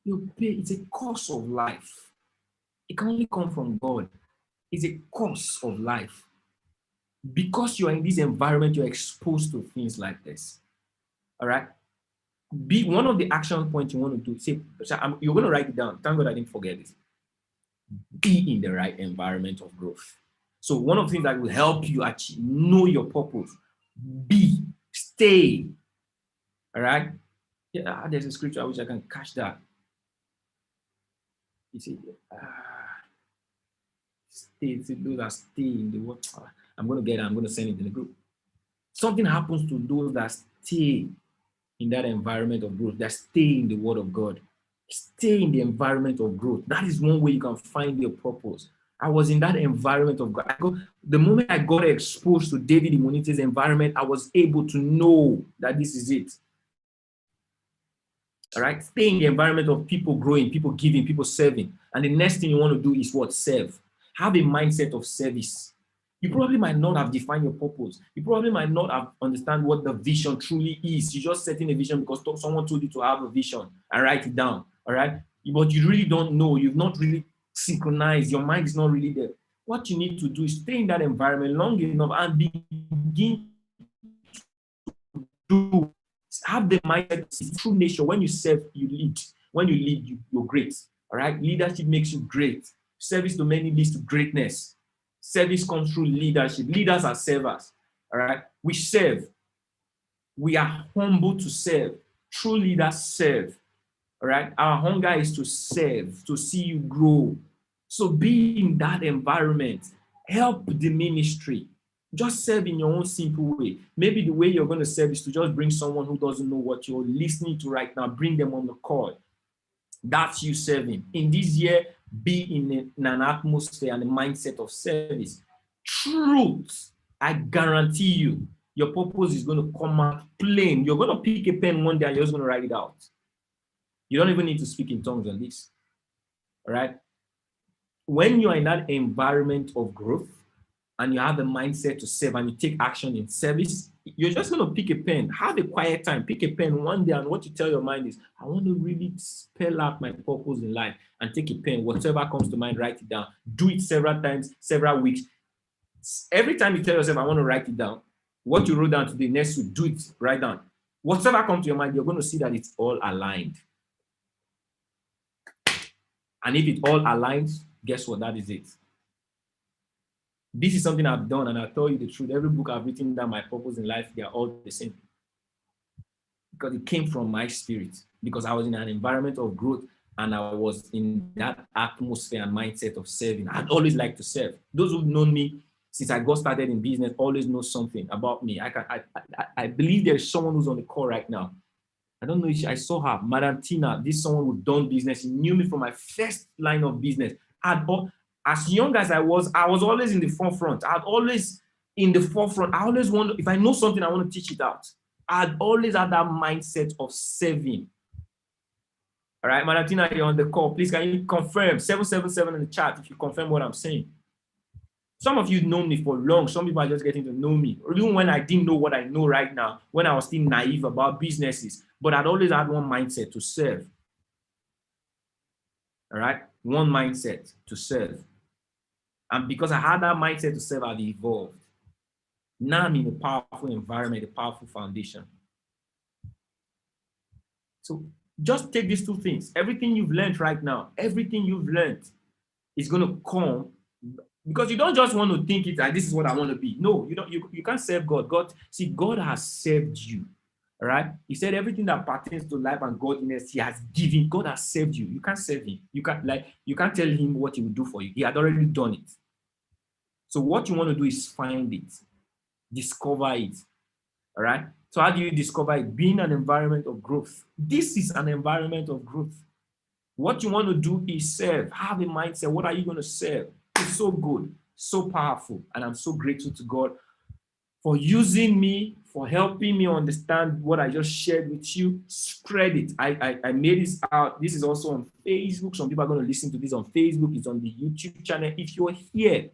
Speaker 1: You pay. It's a course of life. It can only come from God. It's a course of life. Because you are in this environment, you're exposed to things like this. All right. Be one of the action points you want to do. Say, you're going to write it down. Thank God I didn't forget this. Be in the right environment of growth. So one of the things that will help you achieve, know your purpose. Stay. All right. Yeah, there's a scripture I wish I can catch that. You see, stay. Those that stay in the word. I'm going to send it in the group. Something happens to those that stay in that environment of growth, that stay in the word of God. Stay in the environment of growth. That is one way you can find your purpose. I was in that environment of God. The moment I got exposed to David Imonite's environment, I was able to know that this is it. All right? Stay in the environment of people growing, people giving, people serving. And the next thing you want to do is what? Serve. Have a mindset of service. You probably might not have defined your purpose. You probably might not have understand what the vision truly is. You're just setting a vision because someone told you to have a vision and write it down. All right? But you really don't know. You've not really synchronized. Your mind is not really there. What you need to do is stay in that environment long enough and begin to have the mindset. It's true nature. When you serve, you lead. When you lead, you're great. All right? Leadership makes you great. Service to many leads to greatness. Service comes through leadership. Leaders are servers. All right? We serve. We are humble to serve. True leaders serve. All right? Our hunger is to serve, to see you grow. So be in that environment. Help the ministry. Just serve in your own simple way. Maybe the way you're going to serve is to just bring someone who doesn't know what you're listening to right now. Bring them on the call. That's you serving. In this year, be in an atmosphere and a mindset of service. Truth, I guarantee you, your purpose is going to come out plain. You're going to pick a pen one day and you're just going to write it out. You don't even need to speak in tongues on this. All right? When you are in that environment of growth and you have a mindset to serve and you take action in service, you're just going to pick a pen. Have a quiet time. Pick a pen one day, and what you tell your mind is, I want to really spell out my purpose in life, and take a pen. Whatever comes to mind, write it down. Do it several times, several weeks. Every time you tell yourself, I want to write it down, what you wrote down today, next week, do it, write down. Whatever comes to your mind, you're going to see that it's all aligned. And if it all aligns, guess what? That is it. This is something I've done, and I'll tell you the truth. Every book I've written down, my purpose in life, they are all the same. Because it came from my spirit. Because I was in an environment of growth, and I was in that atmosphere and mindset of serving. I'd always like to serve. Those who've known me since I got started in business, always knows something about me. I believe there's someone who's on the call right now. I don't know if I saw her, Madam Tina. This is someone who done business. He knew me from my first line of business. As young as I was always in the forefront. I always in the forefront. I always want, if I know something, I want to teach it out. I'd always had that mindset of serving. All right, Madam Tina, you're on the call. Please, can you confirm? 777 in the chat if you confirm what I'm saying. Some of you know me for long. Some people are just getting to know me. Even when I didn't know what I know right now, when I was still naive about businesses, but I'd always had one mindset to serve. All right, one mindset to serve. And because I had that mindset to serve, I've evolved. Now I'm in a powerful environment, a powerful foundation. So just take these two things. Everything you've learned right now, everything you've learned is going to come, because you don't just want to think it like this is what I want to be. No, you can't serve God. God has served you. All right. He said everything that pertains to life and godliness, he has given. God has served you. You can't serve him. You can't tell him what he will do for you. He had already done it. So what you want to do is find it, discover it. All right. So how do you discover it? Being an environment of growth. This is an environment of growth. What you want to do is serve. Have a mindset. What are you going to serve? It's so good, so powerful. And I'm so grateful to God for using me, for helping me understand what I just shared with you. Spread it. I made this out. This is also on Facebook. Some people are going to listen to this on Facebook. It's on the YouTube channel. If you're here,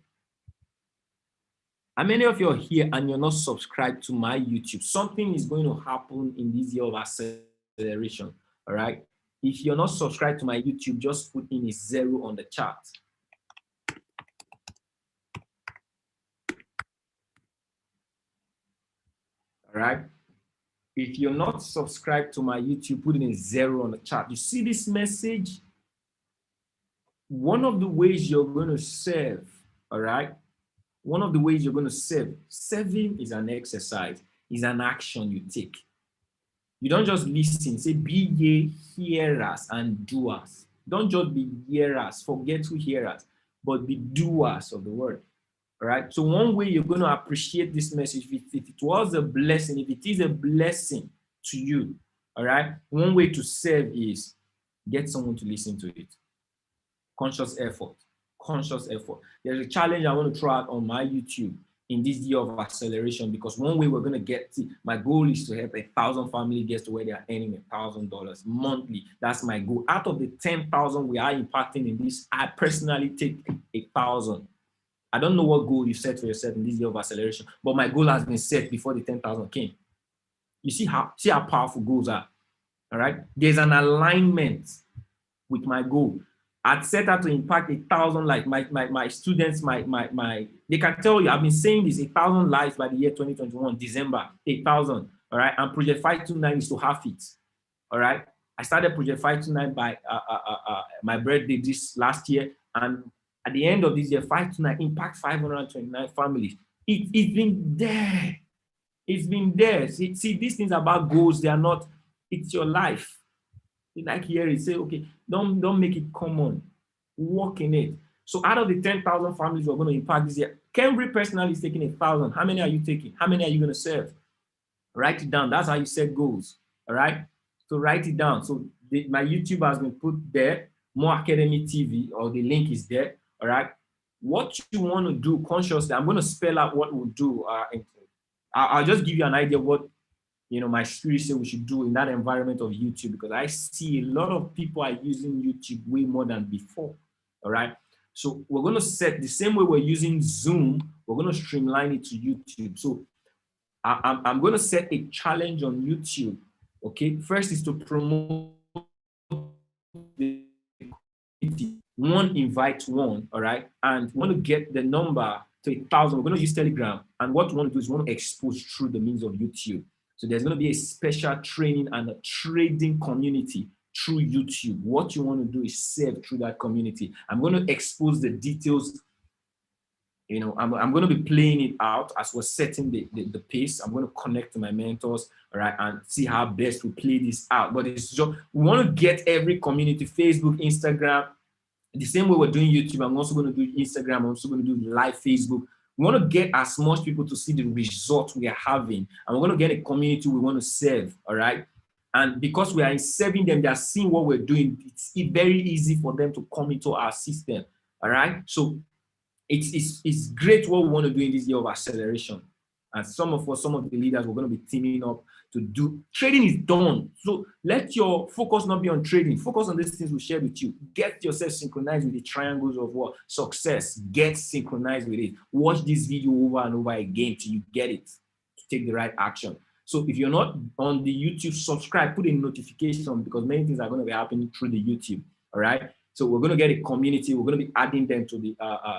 Speaker 1: and many of you are here and you're not subscribed to my YouTube, something is going to happen in this year of acceleration. All right. If you're not subscribed to my YouTube, just put in a 0 on the chart. All right. If you're not subscribed to my YouTube, put in a 0 on the chart. You see this message? One of the ways you're going to serve, all right? One of the ways you're going to serve. Serving is an exercise, is an action you take. You don't just listen. Say, be ye hearers and doers. Don't just be hearers, forget to hear us, but be doers of the word. All right. So one way you're going to appreciate this message, if it was a blessing, if it is a blessing to you, all right, one way to serve is get someone to listen to it. Conscious effort. Conscious effort. There's a challenge I want to throw out on my YouTube in this year of acceleration, because one way we're going to get to, my goal is to help 1,000 family get to where they are earning $1,000 monthly. That's my goal. Out of the 10,000 we are impacting in this, I personally take 1,000. I don't know what goal you set for yourself in this year of acceleration, but my goal has been set before the 10,000 came. You see how powerful goals are. All right. There's an alignment with my goal. I'd set out to impact 1,000 lives. My students, they can tell you, I've been saying this, 1,000 lives by the year 2021, December, 8,000. All right. And Project 529 is to half it. All right. I started Project 529 by my birthday this last year. And at the end of this year, 529 impact 529 families. It's been there. It's been there. See, these things about goals, they are not, it's your life. Like here, it say, okay, don't make it common. Work in it. So out of the 10,000 families we're going to impact this year, Cambry personally is taking 1,000. How many are you taking? How many are you going to serve? Write it down. That's how you set goals. All right. So write it down. So my YouTube has been put there. More Academy TV, or the link is there. All right. What you want to do consciously, I'm going to spell out what we'll do. I'll just give you an idea of what my spirit said we should do in that environment of YouTube, because I see a lot of people are using YouTube way more than before. All right. So we're going to set the same way we're using Zoom, we're going to streamline it to YouTube. So I'm going to set a challenge on YouTube. Okay. First is to promote the one, invite one. All right. And we want to get the number to 1,000. We're going to use Telegram. And what we want to do is we want to expose through the means of YouTube. So there's going to be a special training and a trading community through YouTube. What you want to do is serve through that community. I'm going to expose the details. I'm going to be playing it out as we're setting the pace. I'm going to connect to my mentors, all right, and see how best we play this out. But it's just, we want to get every community, Facebook, Instagram, the same way we're doing YouTube. I'm also going to do Instagram. I'm also going to do live Facebook. We We want to get as much people to see the results we are having, and we're going to get a community we want to serve, all right? And because we are serving them, they are seeing what we're doing. It's very easy for them to come into our system, all right? So it's great what we want to do in this year of acceleration. And some of the leaders, we're going to be teaming up to do. Trading is done. So let your focus not be on trading. Focus on these things we shared with you. Get yourself synchronized with the triangles of what? Success. Get synchronized with it. Watch this video over and over again till you get it, to take the right action. So if you're not on the YouTube, subscribe, put a notification, because many things are going to be happening through the YouTube, all right? So we're going to get a community. We're going to be adding them to the,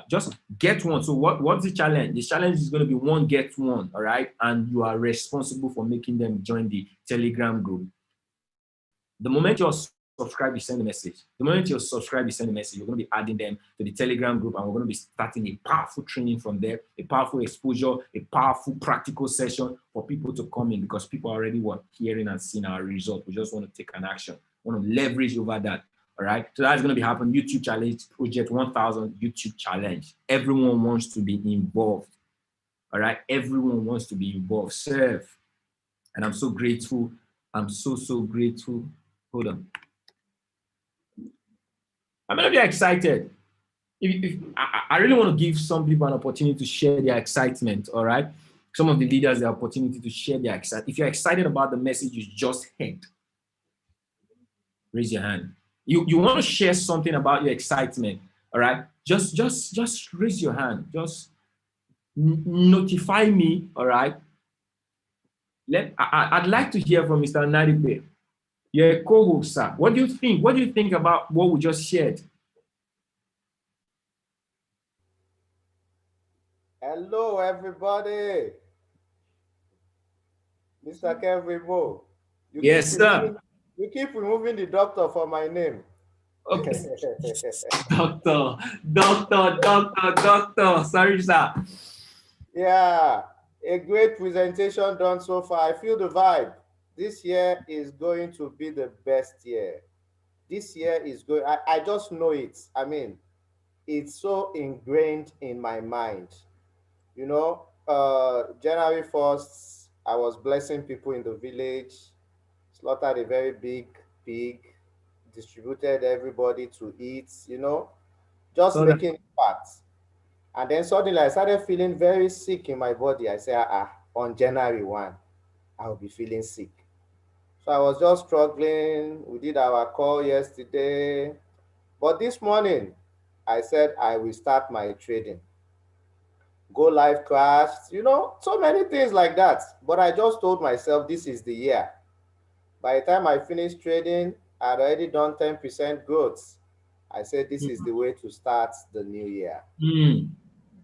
Speaker 1: just get one. So what's the challenge? The challenge is going to be one, get one, all right? And you are responsible for making them join the Telegram group. The moment you're subscribed, you send a message. The moment you're subscribed, you send a message. We're going to be adding them to the Telegram group, and we're going to be starting a powerful training from there, a powerful exposure, a powerful practical session for people to come in, because people already were hearing and seeing our result. We just want to take an action. We want to leverage over that. All right, so that's going to be happening. YouTube Challenge, Project 1000 YouTube Challenge. Everyone wants to be involved. All right, everyone wants to be involved. Serve. And I'm so grateful. I'm so grateful. Hold on. I'm going to be excited. I really want to give some people an opportunity to share their excitement. All right, some of the leaders the opportunity to share their excitement. If you're excited about the message you just heard, raise your hand. You want to share something about your excitement, all right? Just raise your hand. Just notify me, all right? I'd like to hear from Mr. Nadipe. You're a co-host, sir. What do you think? What do you think about what we just shared?
Speaker 4: Hello, everybody. Mr. Kevin.
Speaker 1: Yes, sir.
Speaker 4: You keep removing the doctor for my name.
Speaker 1: Okay. Doctor. Sorry, sir.
Speaker 4: Yeah, a great presentation done so far. I feel the vibe. This year is going to be the best year. This year is going, I just know it. I mean, it's so ingrained in my mind. You know, January 1st, I was blessing people in the village, slaughtered a very big pig, distributed everybody to eat, you know, just making impact. And then suddenly I started feeling very sick in my body. I said, on January 1, I'll be feeling sick. So I was just struggling. We did our call yesterday. But this morning, I said I will start my trading. Go live crashed, you know, so many things like that. But I just told myself this is the year. By the time I finished trading, I'd already done 10% growth. I said, this is the way to start the new year.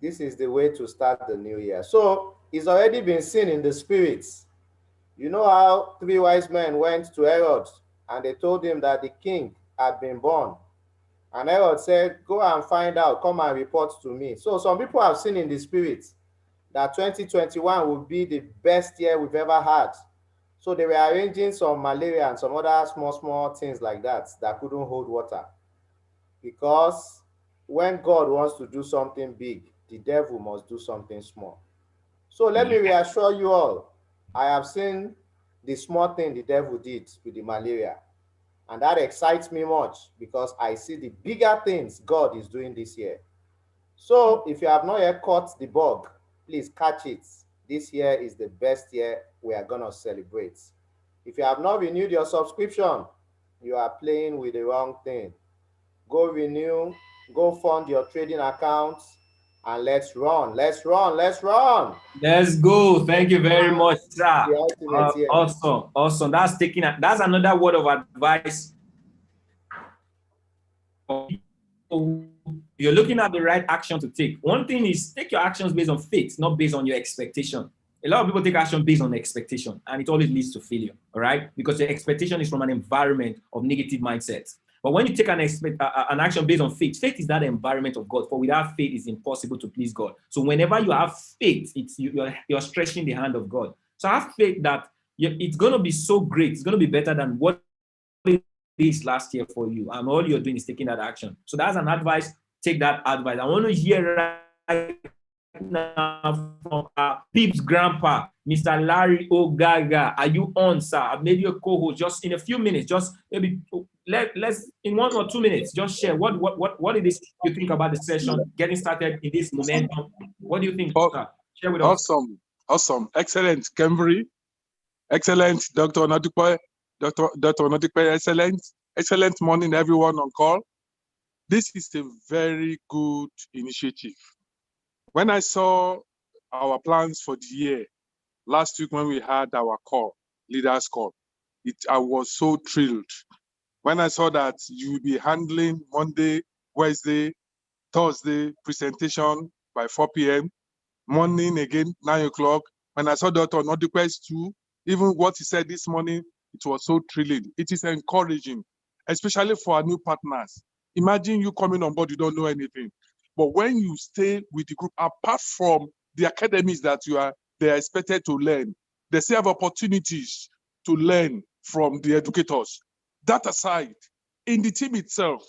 Speaker 4: This is the way to start the new year. So it's already been seen in the spirits. You know how 3 wise men went to Herod and they told him that the king had been born. And Herod said, go and find out, come and report to me. So some people have seen in the spirit that 2021 will be the best year we've ever had. So they were arranging some malaria and some other small things like that couldn't hold water. Because when God wants to do something big, the devil must do something small. So let me reassure you all, I have seen the small thing the devil did with the malaria. And that excites me much because I see the bigger things God is doing this year. So if you have not yet caught the bug, please catch it. This year is the best year we are going to celebrate. If you have not renewed your subscription, you are playing with the wrong thing. Go renew, go fund your trading account, and let's run. Let's go.
Speaker 1: Thank you very much, sir. Awesome. That's another word of advice. You're looking at the right action to take. One thing is take your actions based on faith, not based on your expectation. A lot of people take action based on expectation, and it always leads to failure, all right? Because your expectation is from an environment of negative mindsets. But when you take an action based on faith, faith is that environment of God. For without faith, it's impossible to please God. So whenever you have faith, you're stretching the hand of God. So have faith that it's going to be so great. It's going to be better than what it is last year for you. And all you're doing is taking that action. So that's an advice. Take that advice. I want to hear right now from our Peeps grandpa, Mr. Larry Ogaga. Are you on, sir? I've made you a co-host. Just in a few minutes, just maybe let's in 1 or 2 minutes, just share what it is you think about the session, getting started in this momentum. What do you think, sir? Share with us.
Speaker 5: Awesome. Excellent, Kembury. Excellent, Dr. Onadipe. Dr. Onadipe, excellent morning, everyone on call. This is a very good initiative. When I saw our plans for the year last week when we had our call, leaders call, I was so thrilled. When I saw that you will be handling Monday, Wednesday, Thursday presentation by 4 p.m., morning again, 9 o'clock. When I saw Dr. Onadipe too, even what he said this morning, it was so thrilling. It is encouraging, especially for our new partners. Imagine you coming on board, you don't know anything. But when you stay with the group, apart from the academies that they are expected to learn, they still have opportunities to learn from the educators. That aside, in the team itself,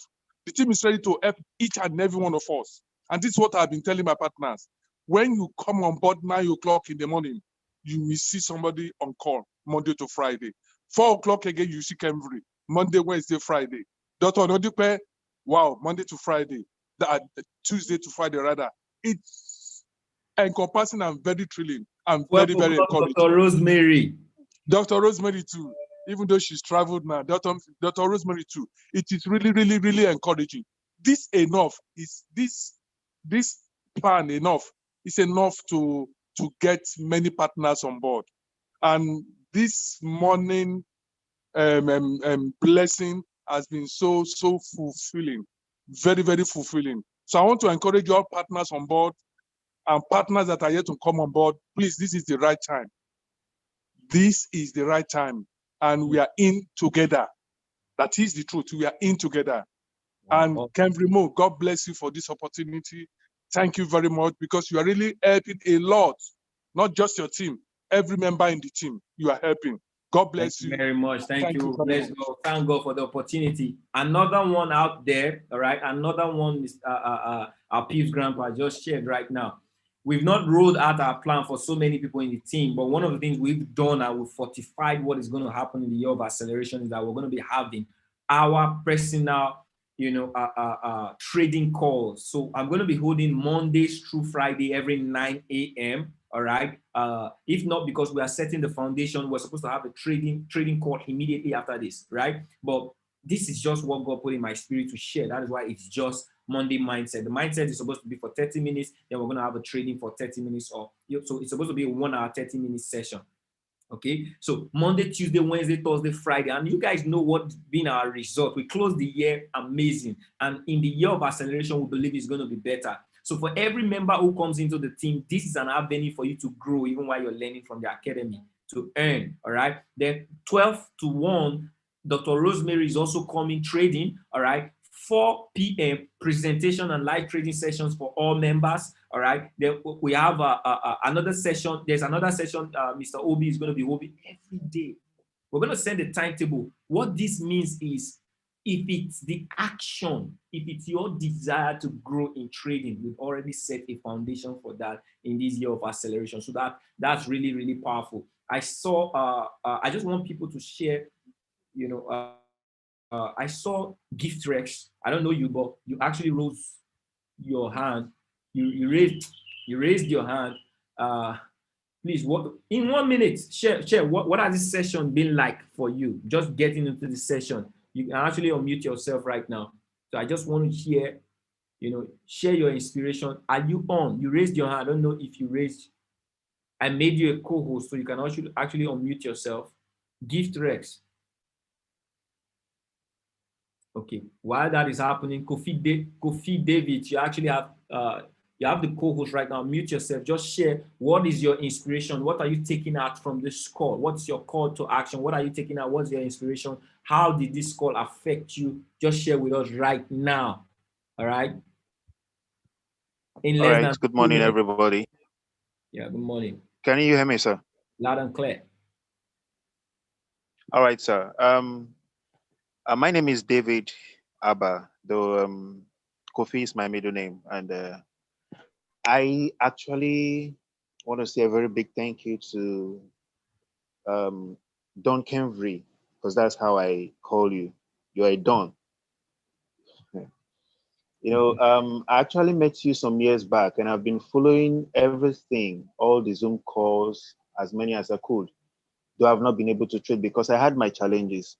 Speaker 5: the team is ready to help each and every one of us. And this is what I've been telling my partners. When you come on board 9 o'clock in the morning, you will see somebody on call Monday to Friday. 4 o'clock again, you see Kembury, Monday, Wednesday, Friday. Dr. Onadipe, wow, Monday to Friday, Tuesday to Friday rather. It's encompassing and very thrilling and very, very encouraging.
Speaker 1: Dr. Rosemary.
Speaker 5: Dr. Rosemary too, even though she's traveled now, Dr. Rosemary too. It is really, really, really encouraging. This plan enough is enough to get many partners on board. And this morning blessing has been so fulfilling, very, very fulfilling. So I want to encourage all partners on board and partners that are yet to come on board. Please, this is the right time. This is the right time. And we are in together. That is the truth. We are in together. And Kembury Mo, God bless you for this opportunity. Thank you very much, because you are really helping a lot, not just your team, every member in the team, you are helping. God bless you.
Speaker 1: Very much. Thank you. Let's go. Thank God for the opportunity. Another one out there, all right? Another one is our Peeps grandpa just shared right now. We've not rolled out our plan for so many people in the team, but one of the things we've done and we've fortified what is going to happen in the year of acceleration is that we're going to be having our personal trading calls. So I'm going to be holding Mondays through Friday every 9 a.m. All right. If not, because we are setting the foundation, we're supposed to have a trading call immediately after this, right? But this is just what God put in my spirit to share. That is why it's just Monday mindset. The mindset is supposed to be for 30 minutes. Then we're going to have a trading for 30 minutes. So it's supposed to be a 1 hour, 30-minute session. Okay, so Monday, Tuesday, Wednesday, Thursday, Friday, and you guys know what's been our result. We closed the year amazing, and in the year of acceleration, we believe it's going to be better. So for every member who comes into the team, this is an avenue for you to grow, even while you're learning from the academy, to earn. All right. Then 12 to 1, Dr. Rosemary is also coming trading. All right. 4 p.m. presentation and live trading sessions for all members. All right. Then we have another session. There's another session. Mr. Obi is going to be Obi every day. We're going to send a timetable. What this means is, if it's the action, if it's your desire to grow in trading, we've already set a foundation for that in this year of acceleration. So that's really, really powerful. I saw. I just want people to share. I saw Gift Rex. I don't know you, but you actually rose your hand. You raised your hand. Please, in 1 minute, share what has this session been like for you? Just getting into the session. You can actually unmute yourself right now. So I just want to hear, share your inspiration. Are you on? You raised your hand. I don't know if you raised. I made you a co-host, so you can actually unmute yourself. Gift Rex. Okay, while that is happening, Kofi David, you actually have the co-host right now. Mute yourself. Just share, what is your inspiration? What are you taking out from this call? What's your call to action? What are you taking out? What's your inspiration? How did this call affect you? Just share with us right now. All right.
Speaker 6: All right. Good morning, everybody.
Speaker 1: Yeah, good morning.
Speaker 6: Can you hear me, sir?
Speaker 1: Loud and clear.
Speaker 6: All right, sir. My name is David Abba, though Kofi is my middle name. And I actually want to say a very big thank you to Don Kenvry, because that's how I call you. You're a Don. I actually met you some years back, and I've been following everything, all the Zoom calls, as many as I could, though I've not been able to trade because I had my challenges.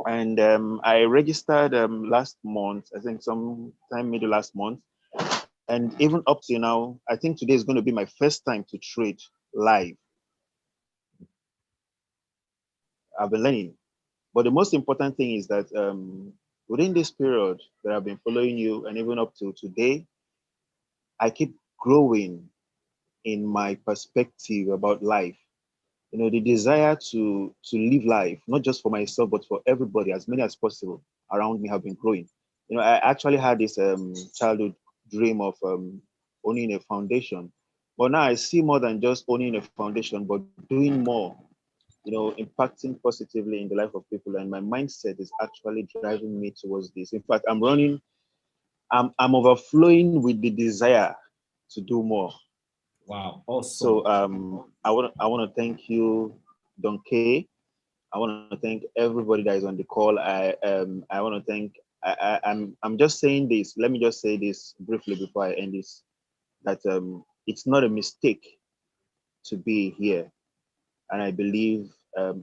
Speaker 6: And I registered last month, I think sometime middle last month. And even up to now, I think today is going to be my first time to trade live. I've been learning. But the most important thing is that within this period that I've been following you and even up to today, I keep growing in my perspective about life. The desire to live life, not just for myself, but for everybody, as many as possible around me have been growing. I actually had this childhood dream of owning a foundation. But now I see more than just owning a foundation, but doing more, impacting positively in the life of people. And my mindset is actually driving me towards this. In fact, I'm overflowing with the desire to do more.
Speaker 1: Wow, awesome.
Speaker 6: So I want to thank you, Don K. I want to thank everybody that is on the call. I want to thank. I'm just saying this. Let me just say this briefly before I end this. That it's not a mistake to be here, and I believe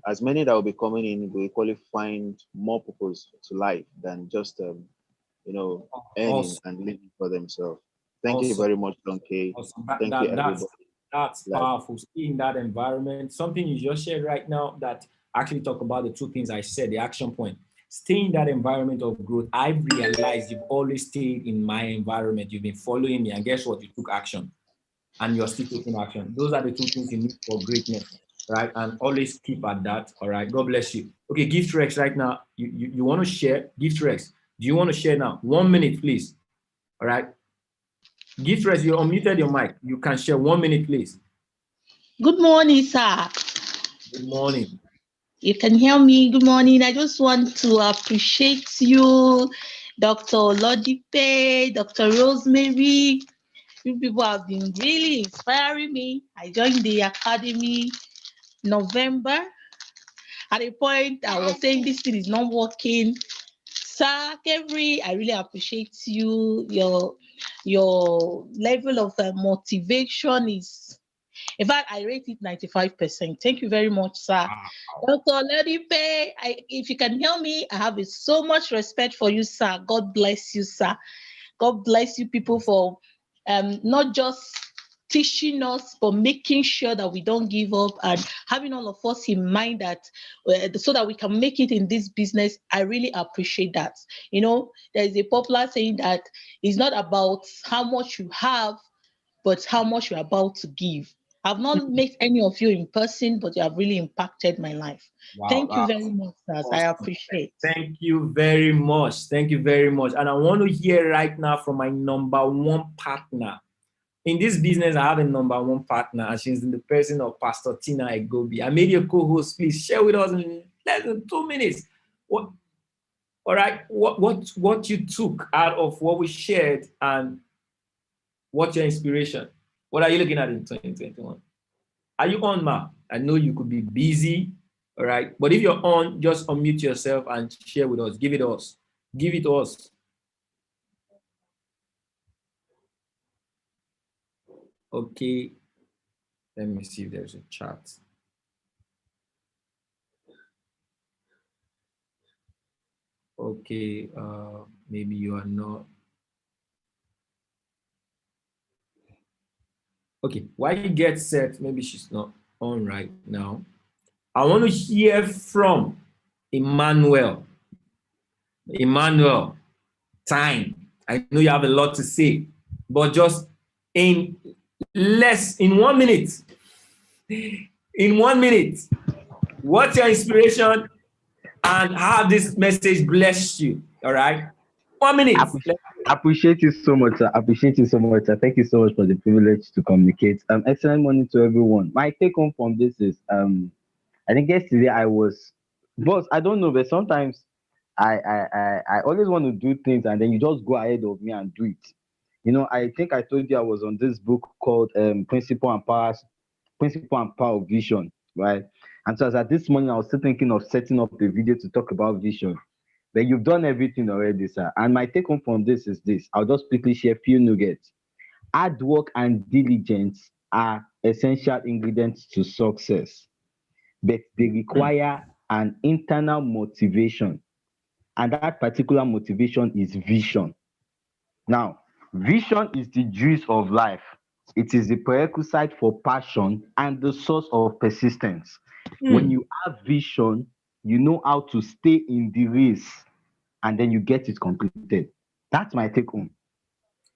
Speaker 6: as many that will be coming in will equally find more purpose to life than just earning
Speaker 1: Awesome.
Speaker 6: and living for themselves. Thank you very much, Don K.
Speaker 1: Awesome.
Speaker 6: Thank you, everybody.
Speaker 1: That's powerful. Stay in that environment. Something you just shared right now that actually talk about the two things I said, the action point. Stay in that environment of growth. I've realized you've always stayed in my environment. You've been following me, and guess what? You took action, and you're still taking action. Those are the two things you need for greatness, right? And always keep at that. All right. God bless you. Okay, Gift Rex right now. You want to share? Gift Rex, do you want to share now? 1 minute, please. All right. Gift Rex, you unmuted your mic. You can share 1 minute, please.
Speaker 7: Good morning, sir.
Speaker 1: Good morning.
Speaker 7: You can hear me. Good morning. I just want to appreciate you, Dr. Lodipe, Dr. Rosemary. You people have been really inspiring me. I joined the academy November. At a point, I was saying this thing is not working. Sir Kevry, I really appreciate you. Your level of motivation is, in fact, I rate it 95%. Thank you very much, sir. Wow. Dr. Lodipe, if you can hear me, I have so much respect for you, sir. God bless you, sir. God bless you people for not just teaching us, but making sure that we don't give up and having all of us in mind that so that we can make it in this business. I really appreciate that. There is a popular saying that it's not about how much you have, but how much you're about to give. I've not met any of you in person, but you have really impacted my life. Wow, thank you very much, sir. Awesome. I appreciate.
Speaker 1: Thank you very much. Thank you very much. And I want to hear right now from my number one partner. In this business, I have a number one partner, and she's in the person of Pastor Tina Egobi. I made your co-host. Please share with us in less than 2 minutes. All right, what you took out of what we shared, and what's your inspiration? What are you looking at in 2021? Are you on, Ma? I know you could be busy, all right? But if you're on, just unmute yourself and share with us. Give it to us. Give it to us. Okay. Let me see if there's a chat. Okay. Maybe you are not. Okay, while you get set, maybe she's not on right now. I want to hear from Emmanuel. Emmanuel, time. I know you have a lot to say, but just in 1 minute. In 1 minute, what's your inspiration and how this message blessed you? All right, 1 minute.
Speaker 8: Appreciate you so much, sir. Appreciate you so much, sir. Thank you so much for the privilege to communicate. Excellent morning to everyone. My take home from this is, I think yesterday boss, I don't know, but sometimes I always want to do things and then you just go ahead of me and do it. You know, I think I told you I was on this book called Principle and Power of Vision, right? And so as at this morning, I was still thinking of setting up a video to talk about vision. But you've done everything already, sir. And my take home from this is this. I'll just quickly share a few nuggets. Hard work and diligence are essential ingredients to success, but they require an internal motivation. And that particular motivation is vision. Now, vision is the juice of life. It is the prerequisite for passion and the source of persistence. When you have vision, you know how to stay in the race and then you get it completed. That's my take home.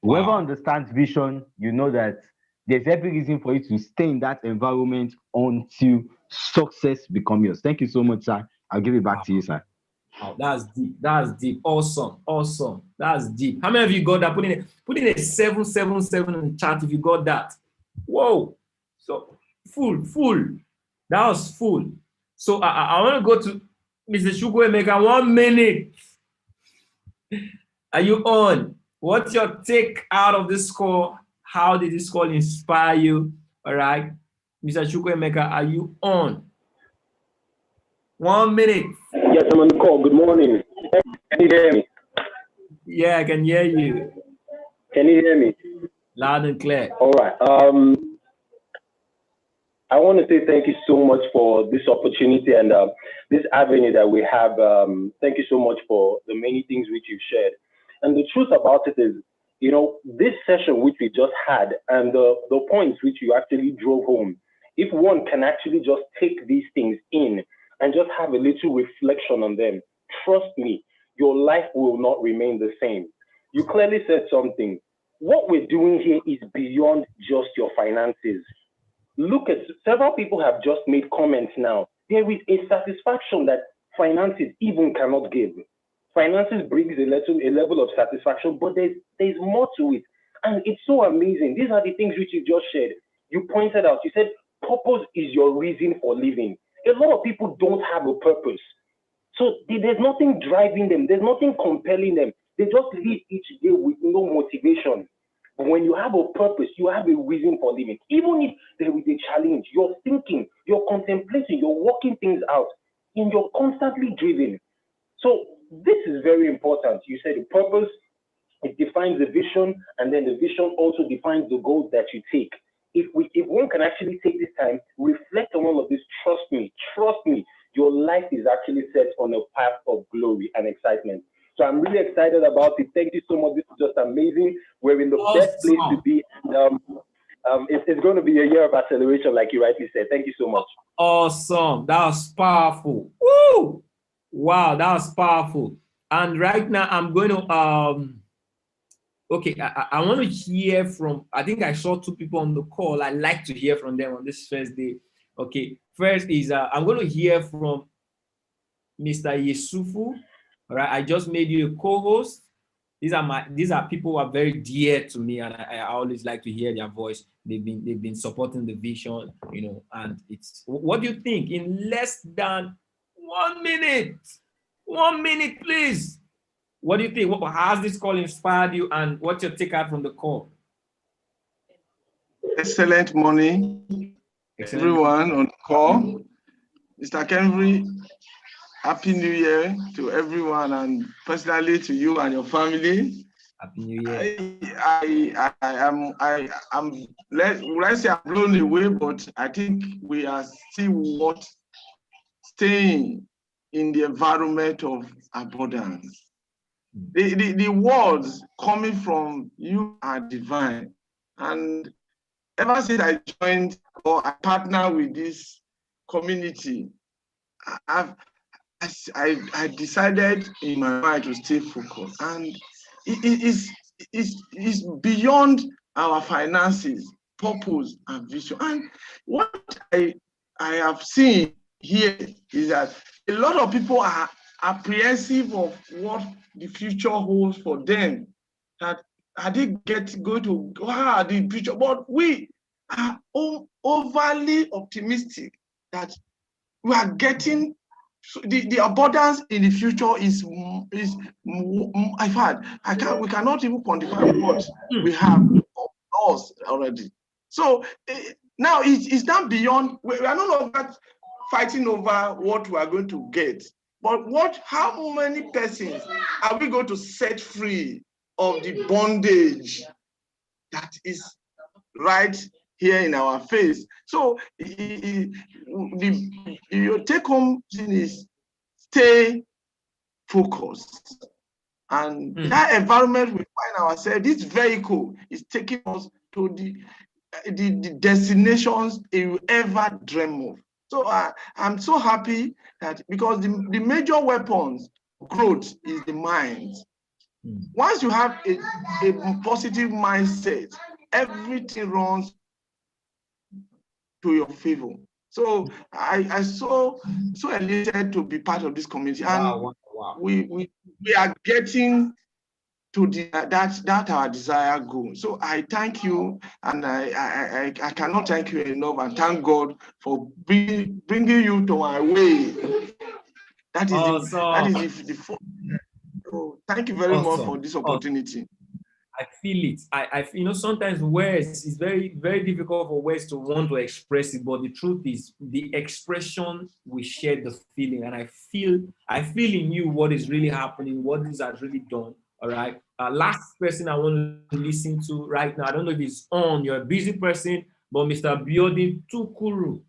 Speaker 8: Whoever understands vision, you know that there's every reason for you to stay in that environment until success becomes yours. Thank you so much, sir. I'll give it back to you, sir.
Speaker 1: Oh, that's deep. That's deep. Awesome. Awesome. That's deep. How many of you got that? Put in a 777 in the chat if you got that. Whoa. So full. That was full. So I want to go to Mr. Chukwuemeka. 1 minute. Are you on? What's your take out of this call? How did this call inspire you? All right. Mr. Chukwuemeka, are you on? 1 minute.
Speaker 9: Yes, I'm on the call. Good morning. Can you hear me?
Speaker 1: Yeah, I can hear you.
Speaker 9: Can you hear me?
Speaker 1: Loud and clear.
Speaker 9: All right. I want to say thank you so much for this opportunity and this avenue that we have. Thank you so much for the many things which you've shared. And the truth about it is, you know, this session which we just had and the points which you actually drove home, if one can actually just take these things in and just have a little reflection on them, trust me, your life will not remain the same. You clearly said something. What we're doing here is beyond just your finances. Look at, several people have just made comments now. There is a satisfaction that finances even cannot give. Finances brings a level of satisfaction, but there's more to it. And it's so amazing. These are the things which you just shared. You pointed out, you said, purpose is your reason for living. A lot of people don't have a purpose. So there's nothing driving them. There's nothing compelling them. They just live each day with no motivation. But when you have a purpose, you have a reason for living. Even if there is a challenge, you're thinking, you're contemplating, you're working things out, and you're constantly driven. So this is very important. You said the purpose, it defines the vision, and then the vision also defines the goals that you take. If one can actually take this time, reflect on all of this, trust me, your life is actually set on a path of glory and excitement. So I'm really excited about it. Thank you so much. This is just amazing. We're in the best place to be. It's going to be a year of acceleration, like you rightly said. Thank you so much.
Speaker 1: Awesome. That was powerful. Woo! Wow, that was powerful. And right now I'm going to okay, I want to hear from, I think I saw 2 people on the call. I'd like to hear from them on this first day. Okay, first is I'm going to hear from Mr. Yesufu. All right, I just made you a co-host. These are people who are very dear to me, and I always like to hear their voice. They've been supporting the vision, you know. And it's, what do you think? In less than 1 minute, 1 minute, please. What do you think? How has this call inspired you, and what's your takeout from the call?
Speaker 5: Excellent morning, everyone on the call. Mr. Kenvry, Happy New Year to everyone, and personally to you and your family.
Speaker 1: Happy New Year.
Speaker 5: Would I say I'm blown away, but I think we are still staying in the environment of abundance. The words coming from you are divine. And ever since I joined or I partner with this community, I decided in my mind to stay focused. And it's beyond our finances, purpose, and vision. And what I have seen here is that a lot of people are apprehensive of what the future holds for them. That are they going to the future? But we are overly optimistic that we are getting
Speaker 10: So the abundance in the future is I've had. We cannot even quantify what we have of us already. So now it's not beyond. We are no longer fighting over what we are going to get, but how many persons are we going to set free of the bondage that is right here in our face? So your take-home thing is stay focused, and that environment we find ourselves, this vehicle is taking us to the destinations you ever dream of. So I'm so happy that, because the major weapons growth is the mind. Once you have a positive mindset, everything runs to your favor. So I so elated to be part of this community, and we are getting to that our desire goal. So I thank you, and I cannot thank you enough, and thank God for bringing you to my way. That is awesome. So thank you very much for this opportunity.
Speaker 1: I feel it. I sometimes words is very, very difficult for words to want to express it, but the truth is the expression we share the feeling, and I feel in you what is really happening, what this has really done. All right. Last person I want to listen to right now. I don't know if it's on. You're a busy person, but Mr. Biodun Tukuru.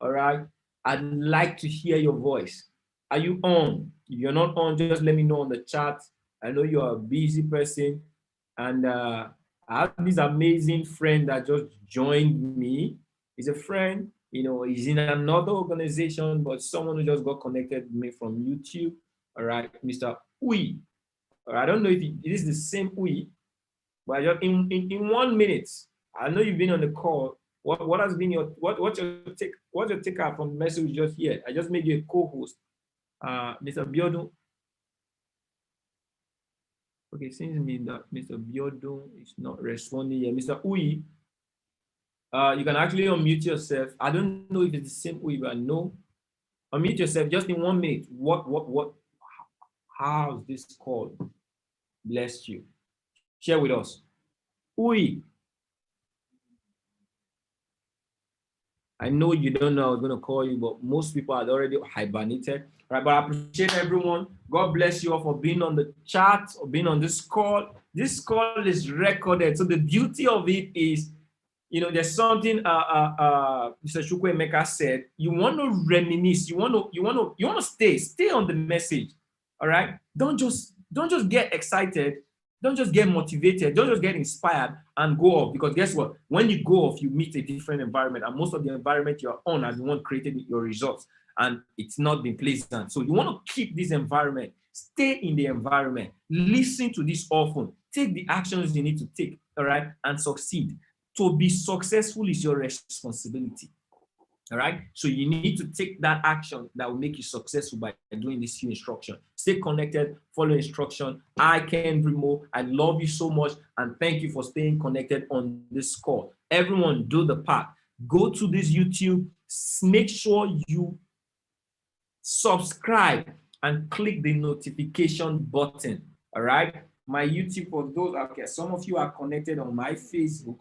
Speaker 1: All right. I'd like to hear your voice. Are you on? If you're not on, just let me know on the chat. I know you're a busy person. And I have this amazing friend that just joined me. He's a friend, he's in another organization, but someone who just got connected with me from YouTube. All right, Mr. Uyi. I don't know if it is the same Uyi, but just in 1 minute, I know you've been on the call. What has been what's your take out from the message just here? I just made you a co-host, Mr. Biodun. Okay, seems to me that Mr. Biodun is not responding yet. Mr. Uyi, you can actually unmute yourself. I don't know if it's the same Uyi, but no. Unmute yourself just in 1 minute. How's this called? Bless you. Share with us. Uyi. I know you don't know I was going to call you, but most people had already hibernated. Right, but I appreciate everyone. God bless you all for being on the chat or being on this call. This call is recorded. So the beauty of it is, there's something Mr. Chukwuemeka said. You want to reminisce. You want to stay on the message. All right. Don't just get excited. Don't just get motivated. Don't just get inspired and go off. Because guess what? When you go off, you meet a different environment, and most of the environment you're on are the one created your results. And it's not been pleasant. So you want to keep this environment, stay in the environment, listen to this often, take the actions you need to take, all right, and succeed. To be successful is your responsibility, all right? So you need to take that action that will make you successful by doing this few instruction. Stay connected, follow instruction. I can remove. I love you so much, and thank you for staying connected on this call. Everyone, do the part. Go to this YouTube, make sure you subscribe and click the notification button. All right, my YouTube, for those, okay, some of you are connected on my Facebook.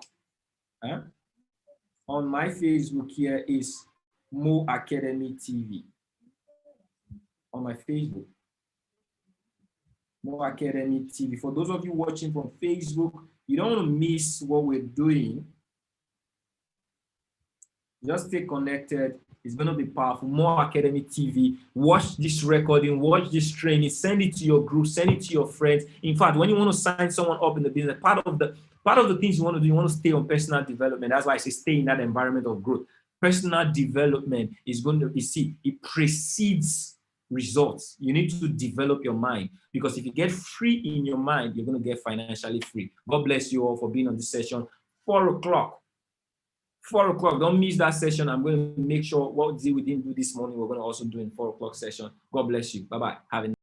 Speaker 1: On my Facebook here is Mo Academy TV. On my Facebook, Mo Academy TV. For those of you watching from Facebook, you don't want to miss what we're doing. Just stay connected. It's going to be powerful. More Academy TV. Watch this recording. Watch this training. Send it to your group. Send it to your friends. In fact, when you want to sign someone up in the business, part of the things you want to do, you want to stay on personal development. That's why I say stay in that environment of growth. Personal development is going to, it precedes results. You need to develop your mind, because if you get free in your mind, you're going to get financially free. God bless you all for being on this session. 4 o'clock. 4 o'clock, don't miss that session. I'm going to make sure what we didn't do this morning, we're going to also do in 4 o'clock session. God bless you. Bye-bye. Have a